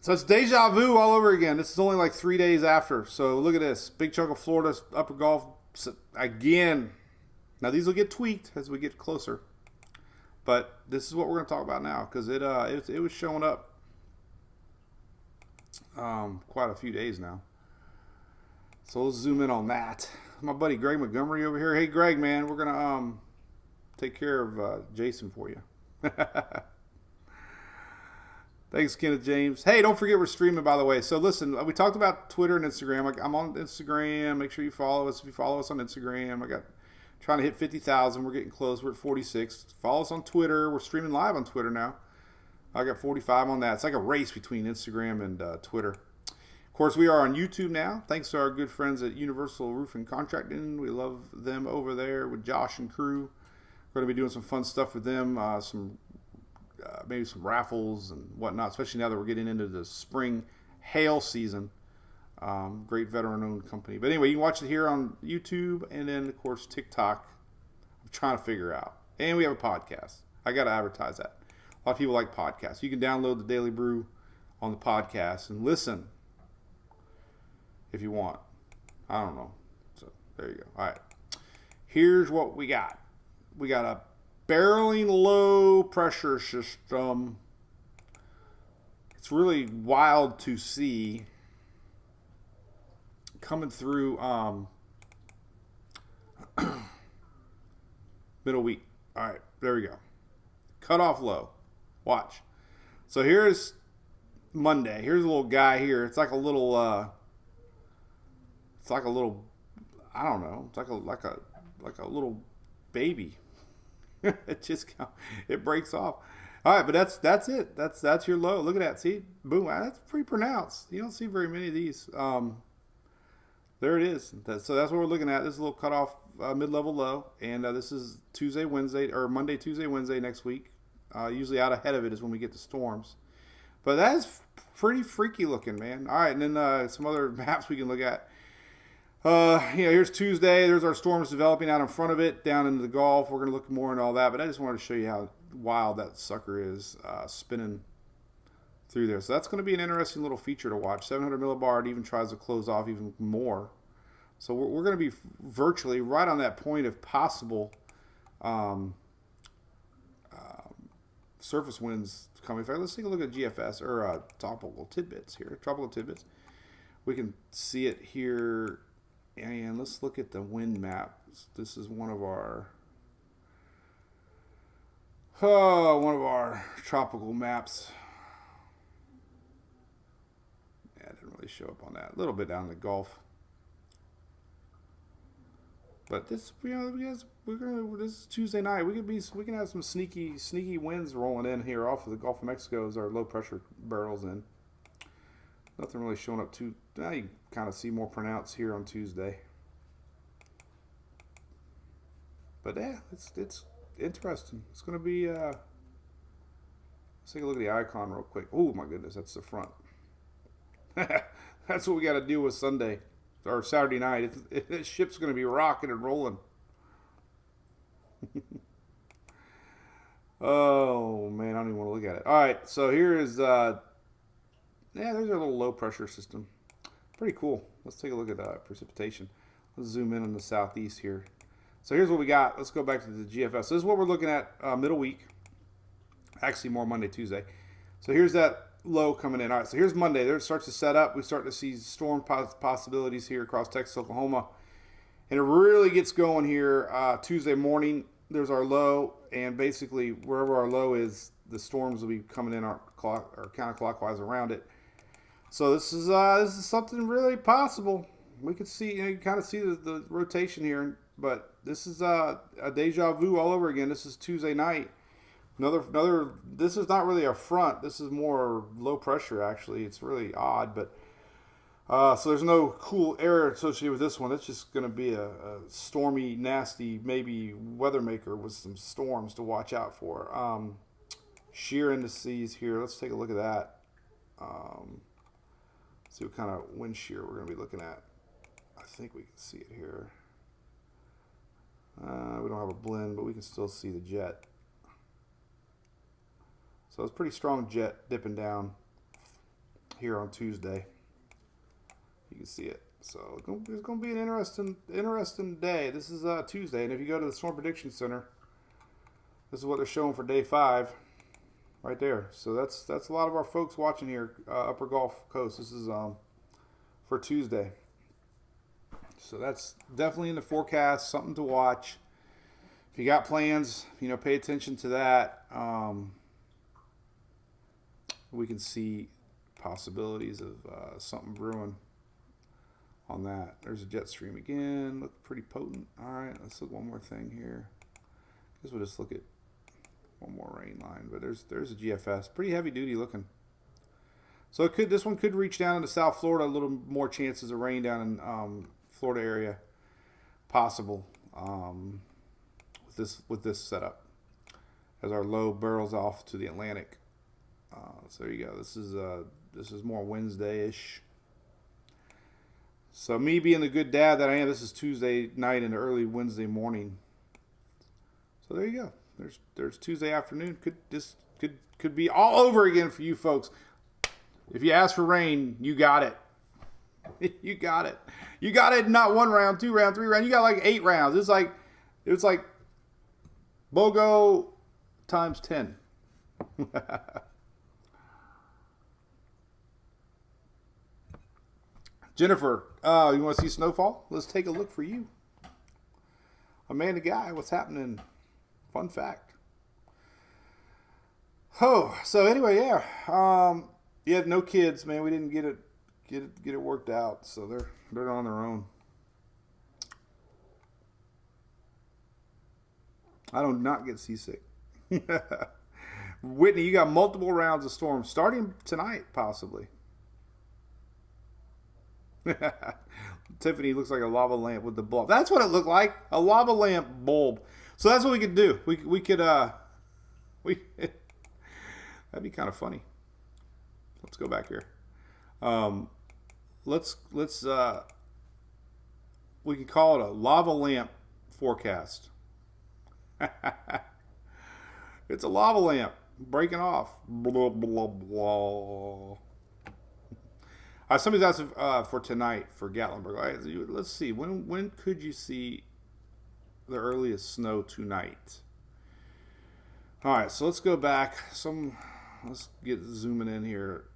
So it's deja vu all over again. This is only like 3 days after. So look at this. Big chunk of Florida, upper Gulf again. Now these will get tweaked as we get closer. But this is what we're going to talk about now because it was showing up quite a few days now. So let's zoom in on that. My buddy Greg Montgomery over here. Hey, Greg, man, we're going to take care of Jason for you. Thanks, Kenneth James. Hey, don't forget we're streaming, by the way. So listen, we talked about Twitter and Instagram. I'm on Instagram. Make sure you follow us. If you follow us on Instagram, trying to hit 50,000. We're getting close. We're at 46. Follow us on Twitter. We're streaming live on Twitter now. I got 45 on that. It's like a race between Instagram and Twitter. Of course, we are on YouTube now. Thanks to our good friends at Universal Roofing Contracting. We love them over there with Josh and crew. We're going to be doing some fun stuff with them. Maybe some raffles and whatnot, especially now that we're getting into the spring hail season. Great veteran-owned company. But anyway, you can watch it here on YouTube and then, of course, TikTok. I'm trying to figure out. And we have a podcast. I got to advertise that. A lot of people like podcasts. You can download the Daily Brew on the podcast and listen if you want. I don't know. So there you go. All right. Here's what we got. We got a barreling low pressure system. It's really wild to see coming through middle week. All right, there we go. Cut off low. Watch. So here's Monday. Here's a little guy here. It's like a little I don't know. It's like a little baby. It breaks off. All right, but that's it. That's your low. Look at that. See, boom. That's pretty pronounced. You don't see very many of these. There it is. So that's what we're looking at. This is a little cutoff mid-level low, and this is Monday, Tuesday, Wednesday next week. Usually out ahead of it is when we get the storms. But that is pretty freaky looking, man. All right, and then some other maps we can look at. Here's Tuesday. There's our storms developing out in front of it, down into the Gulf. We're going to look more into all that, but I just wanted to show you how wild that sucker is spinning through there. So that's going to be an interesting little feature to watch. 700 millibar, it even tries to close off even more. So we're going to be virtually right on that point of possible surface winds coming. In fact, let's take a look at GFS or tropical tidbits here. Tropical tidbits. We can see it here. And let's look at the wind map. This is one of our tropical maps. Yeah, it didn't really show up on that. A little bit down in the Gulf. But this, this is Tuesday night. We can have some sneaky winds rolling in here off of the Gulf of Mexico as our low pressure barrels in. Nothing really showing up too. Now you kind of see more pronounced here on Tuesday. But yeah, it's interesting. It's going to be. Let's take a look at the icon real quick. Oh my goodness, that's the front. That's what we got to deal with Sunday or Saturday night. This ship's going to be rocking and rolling. Oh man, I don't even want to look at it. All right, so here is. Yeah, there's our little low pressure system. Pretty cool. Let's take a look at precipitation. Let's zoom in on the southeast here. So here's what we got. Let's go back to the GFS. So this is what we're looking at middle week. Actually, more Monday, Tuesday. So here's that low coming in. All right, so here's Monday. There it starts to set up. We start to see storm possibilities here across Texas, Oklahoma. And it really gets going here Tuesday morning. There's our low. And basically, wherever our low is, the storms will be coming in counterclockwise around it. So this is something really possible. We could see, you kind of see the rotation here, but this is a deja vu all over again. This is Tuesday night. Another. This is not really a front. This is more low pressure. Actually, it's really odd, but so there's no cool air associated with this one. It's just going to be a stormy, nasty, maybe weather maker with some storms to watch out for. Shear indices here. Let's take a look at that. See what kind of wind shear we're going to be looking at. I think we can see it here. We don't have a blend, but we can still see the jet. So it's pretty strong jet dipping down here on Tuesday. You can see it. So it's going to be an interesting day. This is Tuesday, and if you go to the Storm Prediction Center, this is what they're showing for day 5, right there. So that's a lot of our folks watching here, Upper Gulf Coast. This is for Tuesday. So that's definitely in the forecast, something to watch. If you got plans, pay attention to that. We can see possibilities of something brewing on that. There's a jet stream again. Look pretty potent. All right, let's look one more thing here. I guess we'll just look at one more rain line. But there's a GFS. Pretty heavy duty looking. So this one could reach down into South Florida. A little more chances of rain down in Florida area possible with this setup as our low barrels off to the Atlantic. So there you go. This is more Wednesday-ish. So me being the good dad that I am, this is Tuesday night into early Wednesday morning. So there you go. There's Tuesday afternoon. Could be all over again for you folks. If you ask for rain, you got it. You got it. You got it. Not 1 round, 2 round, 3 round. You got like 8 rounds. It's like BOGO times 10. Jennifer, you want to see Snowfall? Let's take a look for you. Amanda Guy, what's happening? Fun fact. Oh, so anyway, yeah. Yeah, no kids, man. We didn't get it worked out, so they're on their own. I do not get seasick. Whitney, you got multiple rounds of storms starting tonight, possibly. Tiffany looks like a lava lamp with the bulb. That's what it looked like, a lava lamp bulb. So that's what we could do. We could that'd be kind of funny. Let's go back here. Let's we can call it a lava lamp forecast. It's a lava lamp breaking off. Blah, blah, blah. Somebody's asked for tonight for Gatlinburg. All right, let's see. When could you see the earliest snow tonight? All right, so let's go back. Let's get zooming in here.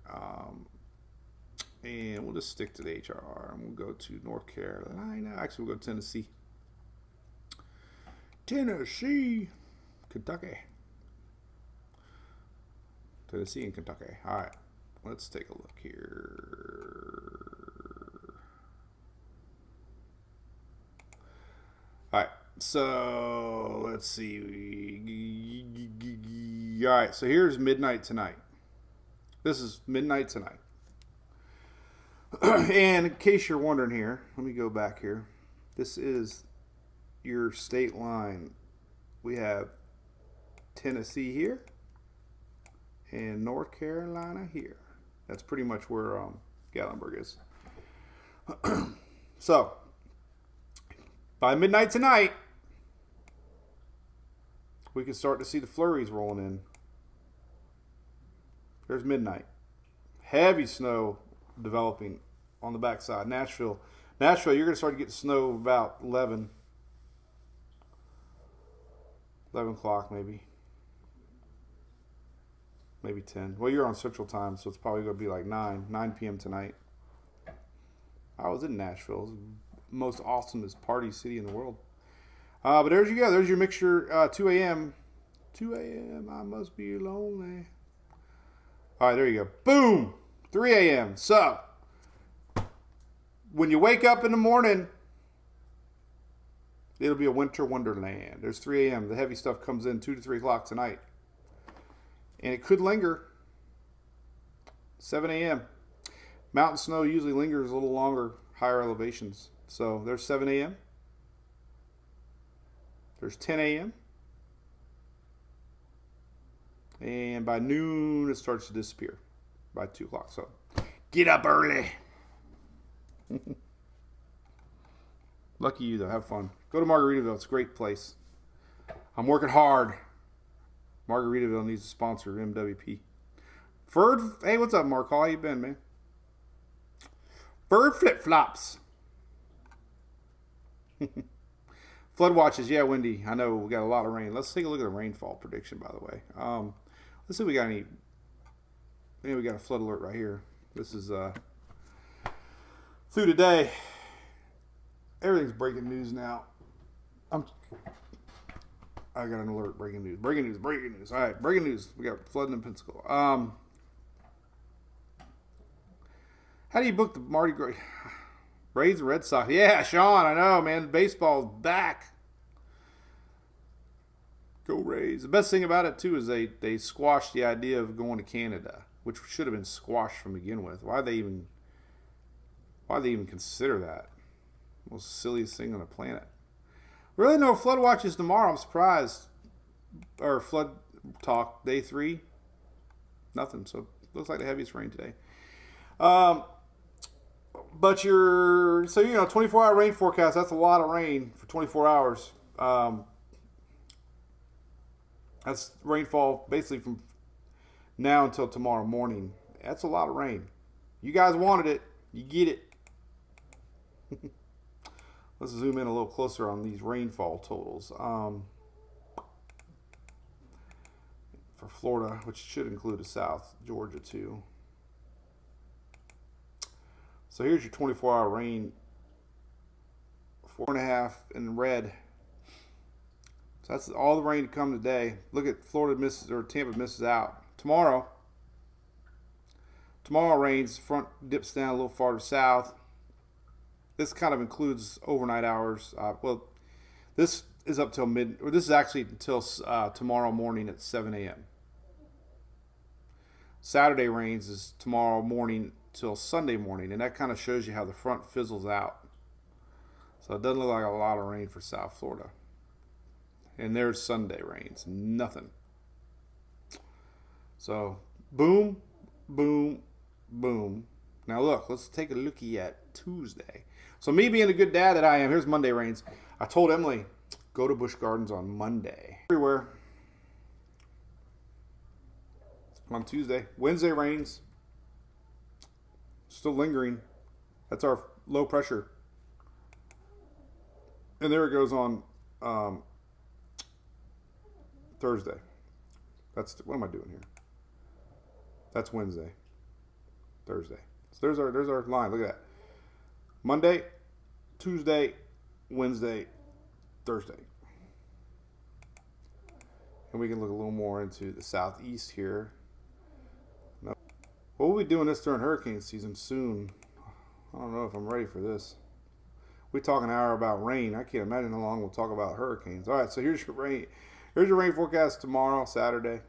And we'll just stick to the HRR. And we'll go to North Carolina. Actually, we'll go to Tennessee. Kentucky. Tennessee and Kentucky. All right. Let's take a look here. All right, so let's see. All right, so here's midnight tonight. This is midnight tonight. And in case you're wondering here, let me go back here. This is your state line. We have Tennessee here and North Carolina here. That's pretty much where Gatlinburg is. So, by midnight tonight, we can start to see the flurries rolling in. There's midnight. Heavy snow developing on the backside. Nashville, you're going to start to get snow about 11 o'clock maybe. Maybe 10. Well, you're on Central Time, so it's probably going to be like 9 p.m. tonight. I was in Nashville. It was the most awesomest party city in the world. But there you go. There's your mixture, 2 a.m. 2 a.m. I must be lonely. All right, there you go. Boom! 3 a.m. So, when you wake up in the morning, it'll be a winter wonderland. There's 3 a.m. The heavy stuff comes in 2 to 3 o'clock tonight. And it could linger. 7 a.m. Mountain snow usually lingers a little longer, higher elevations. So there's 7 a.m. There's 10 a.m. And by noon, it starts to disappear by 2 o'clock. So get up early. Lucky you, though. Have fun. Go to Margaritaville. It's a great place. I'm working hard. Margaritaville needs to sponsor MWP. Bird, hey, what's up, Mark? How you been, man? Bird flip-flops. Flood watches. Yeah, windy. I know we got a lot of rain. Let's take a look at the rainfall prediction, by the way. Let's see if we got any. Maybe we got a flood alert right here. This is through today. Everything's breaking news now. I got an alert. Breaking news. Breaking news. Breaking news. All right. Breaking news. We got flooding in Pensacola. How do you book the Mardi Gras? Braves and Red Sox. Yeah, Sean. I know, man. Baseball's back. Go Rays. The best thing about it, too, is they squashed the idea of going to Canada, which should have been squashed from begin with. Why'd they even consider that? Most silliest thing on the planet. Really no flood watches tomorrow. I'm surprised. Or flood talk day 3. Nothing. So looks like the heaviest rain today. But 24-hour rain forecast. That's a lot of rain for 24 hours. That's rainfall basically from now until tomorrow morning. That's a lot of rain. You guys wanted it. You get it. Let's zoom in a little closer on these rainfall totals. For Florida, which should include the South, Georgia too. So here's your 24-hour rain. 4.5 in red. So that's all the rain to come today. Look at Florida misses, or Tampa misses out. Tomorrow rains. Front dips down a little farther south. This kind of includes overnight hours. This is up till this is actually until tomorrow morning at 7 a.m. Saturday rains is tomorrow morning till Sunday morning, and that kind of shows you how the front fizzles out. So it doesn't look like a lot of rain for South Florida. And there's Sunday rains. Nothing. So boom, boom, boom. Now look, let's take a looky at Tuesday. So me being the good dad that I am, here's Monday rains. I told Emily, go to Busch Gardens on Monday. Everywhere. On Tuesday. Wednesday rains. Still lingering. That's our low pressure. And there it goes on Thursday. What am I doing here? That's Wednesday. Thursday. So there's our line. Look at that. Monday, Tuesday, Wednesday, Thursday. And we can look a little more into the southeast here. We'll be doing this during hurricane season soon. I don't know if I'm ready for this. We talk an hour about rain. I can't imagine how long we'll talk about hurricanes. All right, so here's your rain. Here's your rain forecast tomorrow, Saturday.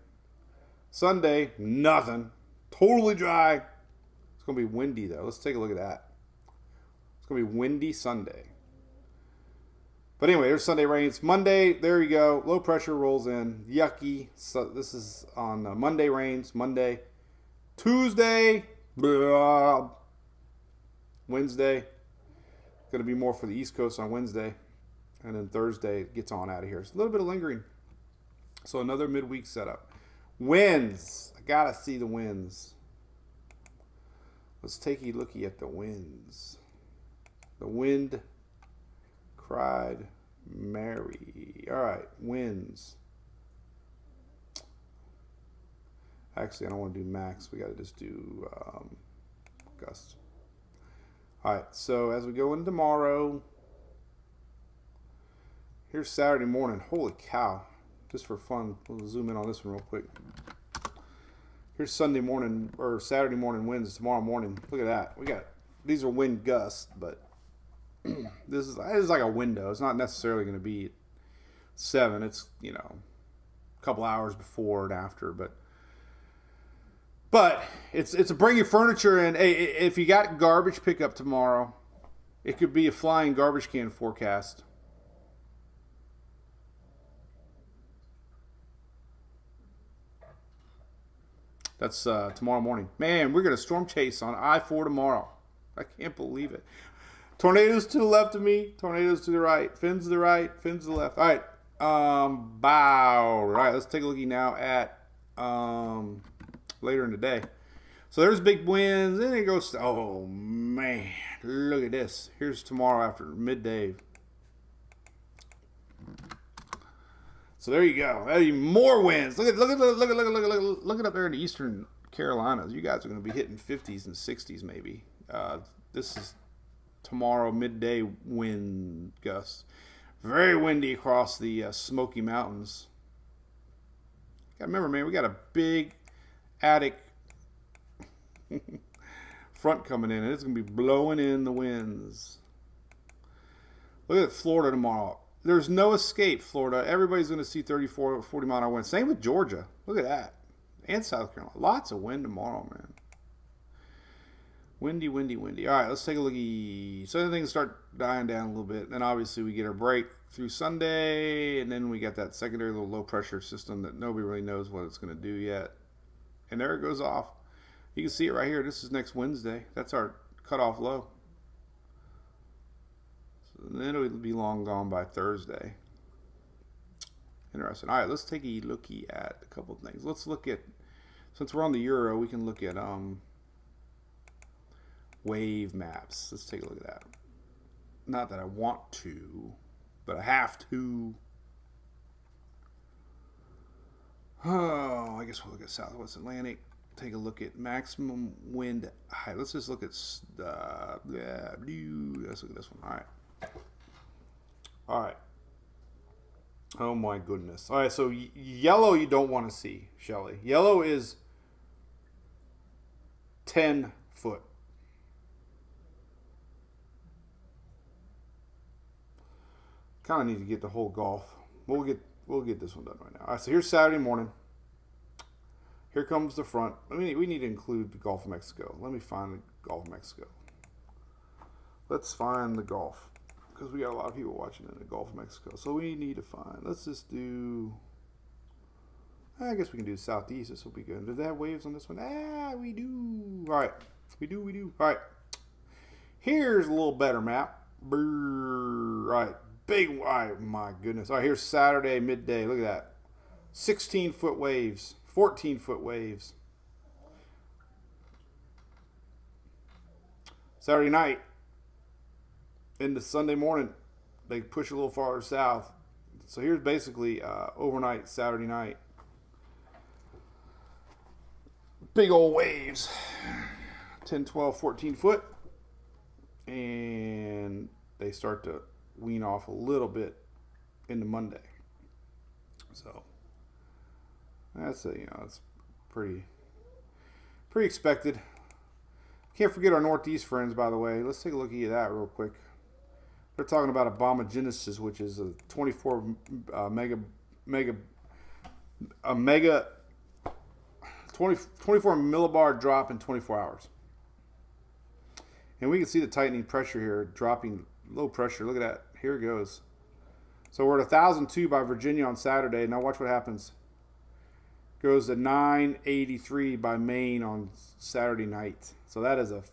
Sunday, nothing. Totally dry. It's going to be windy, though. Let's take a look at that. It's going to be windy Sunday. But anyway, there's Sunday rains. Monday, there you go. Low pressure rolls in. Yucky. So this is on Monday rains. Monday. Tuesday. Blah. Wednesday. Going to be more for the East Coast on Wednesday. And then Thursday, it gets on out of here. It's a little bit of lingering. So another midweek setup. Winds. I got to see the winds. Let's take a looky at the winds. The wind cried Mary. All right, winds. Actually, I don't want to do max. We got to just do gusts. All right, so as we go in tomorrow, here's Saturday morning. Holy cow. Just for fun, we'll zoom in on this one real quick. Here's Sunday morning, or Saturday morning winds tomorrow morning. Look at that. These are wind gusts, but this is like a window. It's not necessarily going to be 7. It's, a couple hours before and after, but it's a bring your furniture in. Hey, if you got garbage pickup tomorrow, it could be a flying garbage can forecast. That's tomorrow morning. Man, we're going to storm chase on I-4 tomorrow. I can't believe it. Tornadoes to the left of me. Tornadoes to the right. Fins to the right. Fins to the left. All right. Bow. All right. Let's take a looky now at later in the day. So there's big winds. Then it goes. Oh man, look at this. Here's tomorrow after midday. So there you go. Hey, more winds. Look it up there in the eastern Carolinas. You guys are going to be hitting 50s and 60s maybe. This is tomorrow midday wind gusts. Very windy across the Smoky Mountains. Gotta remember, man, we got a big Attic front coming in, and it's going to be blowing in the winds. Look at Florida tomorrow. There's no escape, Florida. Everybody's going to see 34, 40 mile an hour winds. Same with Georgia. Look at that. And South Carolina. Lots of wind tomorrow, man. Windy, windy, windy. All right, let's take a look. So then things start dying down a little bit. Then obviously we get our break through Sunday, and then we got that secondary little low pressure system that nobody really knows what it's going to do yet. And there it goes off. You can see it right here. This is next Wednesday. That's our cutoff low. So then it'll be long gone by Thursday. Interesting. All right, let's take a looky at a couple of things. Let's look at, since we're on the Euro, we can look at wave maps. Let's take a look at that. Not that I want to, but I have to. Oh, I guess we'll look at Southwest Atlantic. Take a look at maximum wind height. Let's just look at let's look at this one. All right. All right. Oh my goodness. All right, so yellow you don't want to see, Shelly. Yellow is 10 foot. Kind of need to get the whole Gulf. We'll get this one done right now. All right, so here's Saturday morning. Here comes the front. We need to include the Gulf of Mexico. Let me find the Gulf of Mexico. Let's find the Gulf, because we got a lot of people watching in the Gulf of Mexico. So we need to find. Let's just do. I guess we can do southeast. This will be good. Do they have waves on this one? We do. All right, we do. All right. Here's a little better map. Brrr. All right. Big, oh my goodness. All right, here's Saturday midday. Look at that. 16-foot waves, 14-foot waves. Saturday night into Sunday morning, they push a little farther south. So here's basically overnight Saturday night. Big old waves. 10, 12, 14 foot. And they start to wean off a little bit into Monday. So that's it's pretty expected. Can't forget our Northeast friends, by the way. Let's take a look at that real quick. They're talking about a bombogenesis, which is a 24 millibar drop in 24 hours. And we can see the tightening pressure here, dropping low pressure. Look at that. Here it goes. So we're at 1,002 by Virginia on Saturday. Now watch what happens. Goes to 983 by Maine on Saturday night. So that is a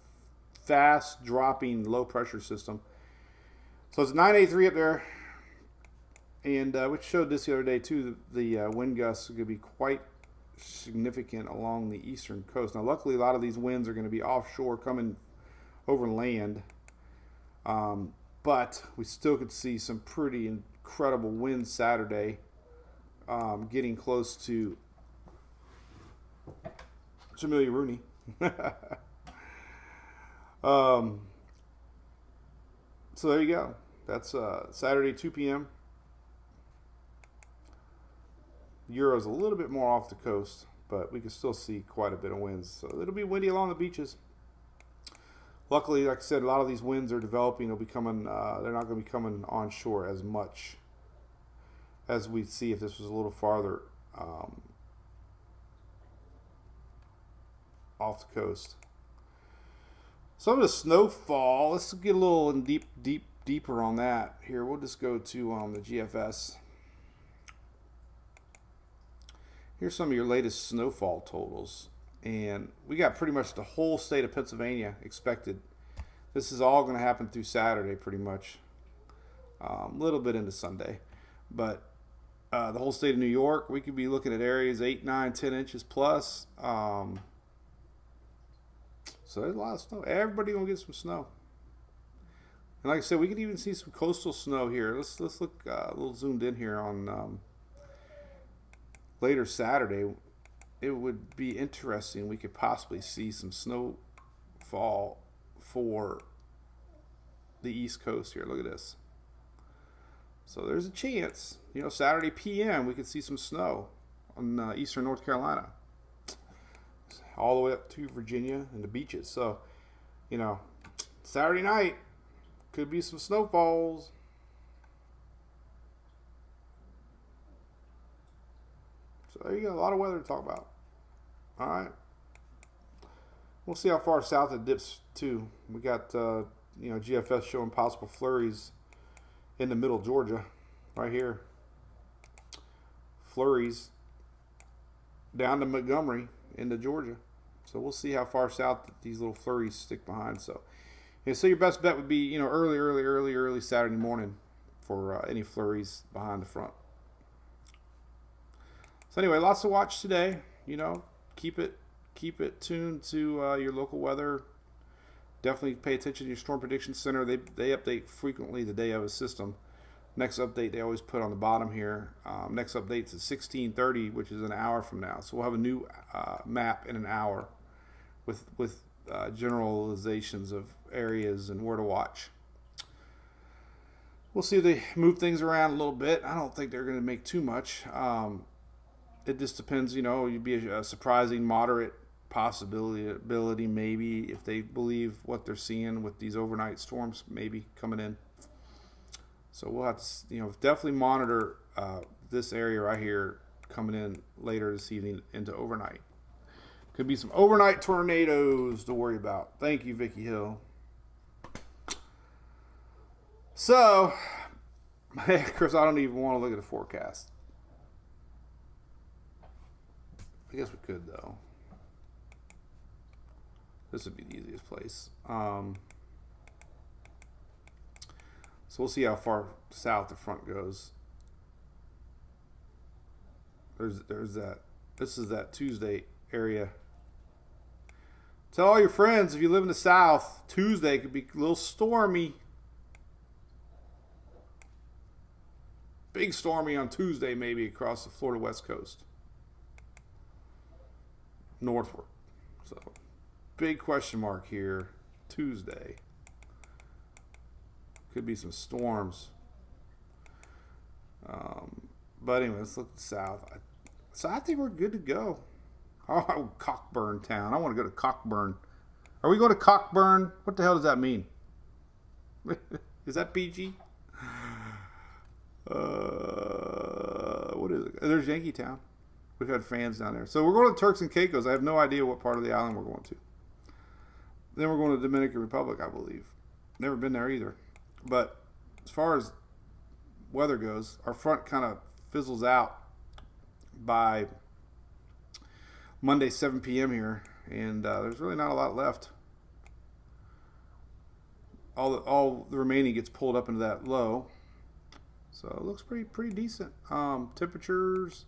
fast dropping low pressure system. So it's 983 up there. And we showed this the other day too. The wind gusts are going to be quite significant along the eastern coast. Now luckily a lot of these winds are going to be offshore coming over land. But we still could see some pretty incredible winds Saturday, getting close to Jamelia Rooney. So there you go. That's Saturday, 2 p.m. Euro's a little bit more off the coast, but we can still see quite a bit of winds. So it'll be windy along the beaches. Luckily, like I said, a lot of these winds are developing. They'll be coming. They're not going to be coming onshore as much as we'd see if this was a little farther off the coast. Some of the snowfall. Let's get a little deeper on that. Here, we'll just go to the GFS. Here's some of your latest snowfall totals. And we got pretty much the whole state of Pennsylvania expected This is all going to happen through Saturday pretty much. A little bit into Sunday. But the whole state of New York, we could be looking at areas 8, 9, 10 inches plus. So there's a lot of snow. Everybody going to get some snow. And like I said, we could even see some coastal snow here. Let's look a little zoomed in here on later Saturday. It would be interesting. We could possibly see some snowfall for the East Coast here. Look at this. So there's a chance, Saturday p.m. we could see some snow on eastern North Carolina, all the way up to Virginia and the beaches. So, Saturday night could be some snowfalls. So there you go. A lot of weather to talk about. All right. We'll see how far south it dips too. We got, GFS showing possible flurries in the middle of Georgia, right here. Flurries down to Montgomery into Georgia. So we'll see how far south these little flurries stick behind. So your best bet would be, early Saturday morning for any flurries behind the front. So anyway, lots to watch today. Keep it tuned to your local weather. Definitely pay attention to your Storm Prediction Center. They update frequently the day of a system. Next update they always put on the bottom here. Next update's at 16:30, which is an hour from now. So we'll have a new map in an hour with generalizations of areas and where to watch. We'll see if they move things around a little bit. I don't think they're going to make too much. It just depends, you'd be a surprising moderate possibility maybe if they believe what they're seeing with these overnight storms maybe coming in. So we'll have to definitely monitor this area right here coming in later this evening into overnight. Could be some overnight tornadoes to worry about. Thank you, Vicky Hill. So Chris, I don't even want to look at the forecast. I guess we could though. This would be the easiest place. So we'll see how far south the front goes. There's that. This is that Tuesday area. Tell all your friends if you live in the South, Tuesday could be a little stormy. Big stormy on Tuesday maybe across the Florida West Coast. Northward. So big question mark here. Tuesday. Could be some storms. But anyway, let's look at the south. So I think we're good to go. Oh, Cockburn town. I want to go to Cockburn. Are we going to Cockburn? What the hell does that mean? Is that PG? What is it? There's Yankeetown. We've had fans down there. So we're going to Turks and Caicos. I have no idea what part of the island we're going to. Then we're going to Dominican Republic, I believe. Never been there either. But as far as weather goes, our front kind of fizzles out by Monday, 7 p.m. here. And there's really not a lot left. All the remaining gets pulled up into that low. So it looks pretty decent. Temperatures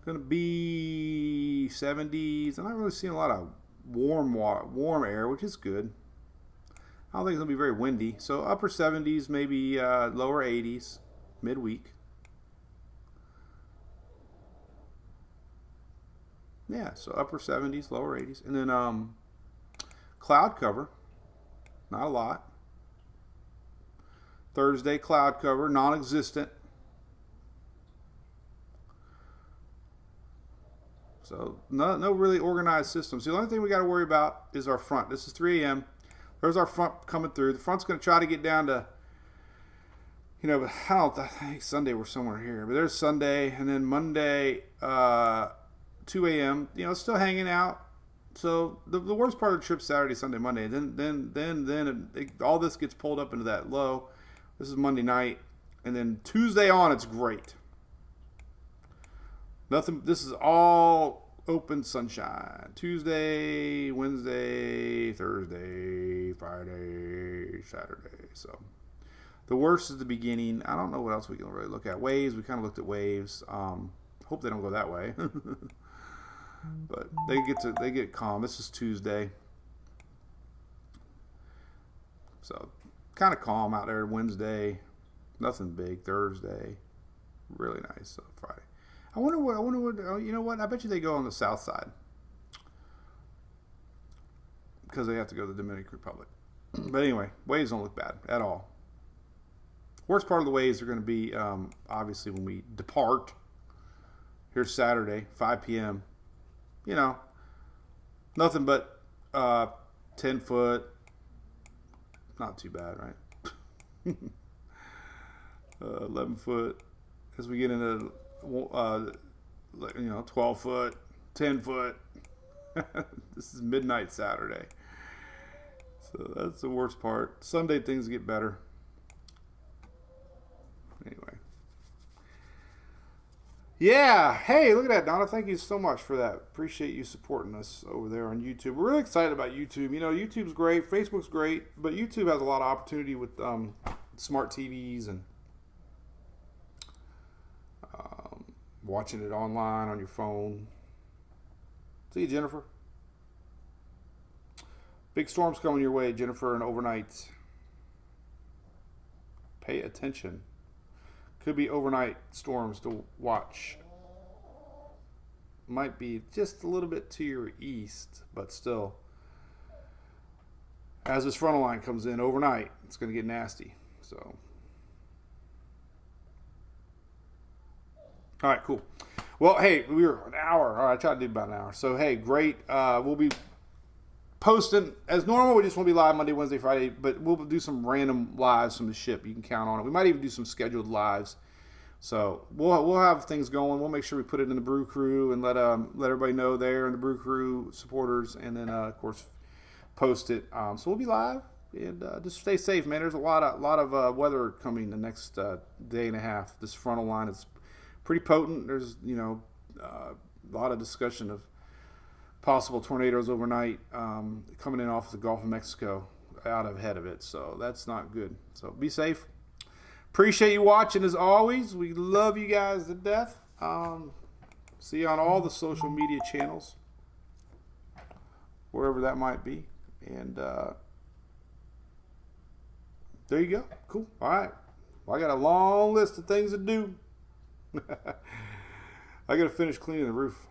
going to be 70s. I'm not really seeing a lot of warm air, which is good. I don't think it's going to be very windy. So upper 70s, maybe lower 80s, midweek. Yeah, so upper 70s, lower 80s. And then cloud cover, not a lot. Thursday, cloud cover, non-existent. So no really organized systems. The only thing we got to worry about is our front. This is 3 a.m. There's our front coming through. The front's going to try to get down to, but I think Sunday we're somewhere here. But there's Sunday, and then Monday, 2 a.m. Still hanging out. So the worst part of the trip Saturday, Sunday, Monday. Then all this gets pulled up into that low. This is Monday night, and then Tuesday on, it's great. Nothing. This is all open sunshine. Tuesday, Wednesday, Thursday, Friday, Saturday. So the worst is the beginning. I don't know what else we can really look at. Waves, we kind of looked at waves. Hope they don't go that way. But they get calm. This is Tuesday. So kind of calm out there. Wednesday, nothing big. Thursday, really nice. So Friday. I wonder what, you know what? I bet you they go on the south side. Because they have to go to the Dominican Republic. But anyway, waves don't look bad at all. Worst part of the waves are going to be, obviously, when we depart. Here's Saturday, 5 p.m. You know, nothing but 10 foot. Not too bad, right? 11 foot. As we get into, 12 foot, 10 foot. This is midnight Saturday. So that's the worst part. Sunday things get better. Anyway. Yeah. Hey, look at that, Donna. Thank you so much for that. Appreciate you supporting us over there on YouTube. We're really excited about YouTube. You know, YouTube's great. Facebook's great. But YouTube has a lot of opportunity with smart TVs and watching it online on your phone. See you, Jennifer. Big storms coming your way, Jennifer, and overnight. Pay attention. Could be overnight storms to watch. Might be just a little bit to your east, but still. As this frontal line comes in overnight, it's going to get nasty. So. All right, cool. Well, hey, we were an hour. All right, I tried to do about an hour. So, hey, great. We'll be posting as normal. We just won't be live Monday, Wednesday, Friday, but we'll do some random lives from the ship. You can count on it. We might even do some scheduled lives. So we'll have things going. We'll make sure we put it in the Brew Crew and let everybody know there and the Brew Crew supporters, and then of course post it. So we'll be live, and just stay safe, man. There's a lot of weather coming the next day and a half. This frontal line is pretty potent. There's a lot of discussion of possible tornadoes overnight coming in off the Gulf of Mexico out ahead of it. So that's not good. So be safe. Appreciate you watching as always. We love you guys to death. See you on all the social media channels, wherever that might be. And there you go. Cool. All right. Well, I got a long list of things to do. I got to finish cleaning the roof.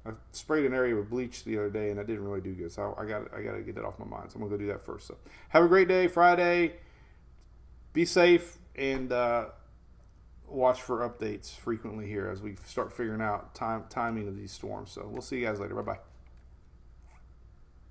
I sprayed an area with bleach the other day, and that didn't really do good. So I got to get that off my mind. So I'm going to go do that first. So have a great day, Friday. Be safe, and watch for updates frequently here as we start figuring out timing of these storms. So we'll see you guys later. Bye-bye.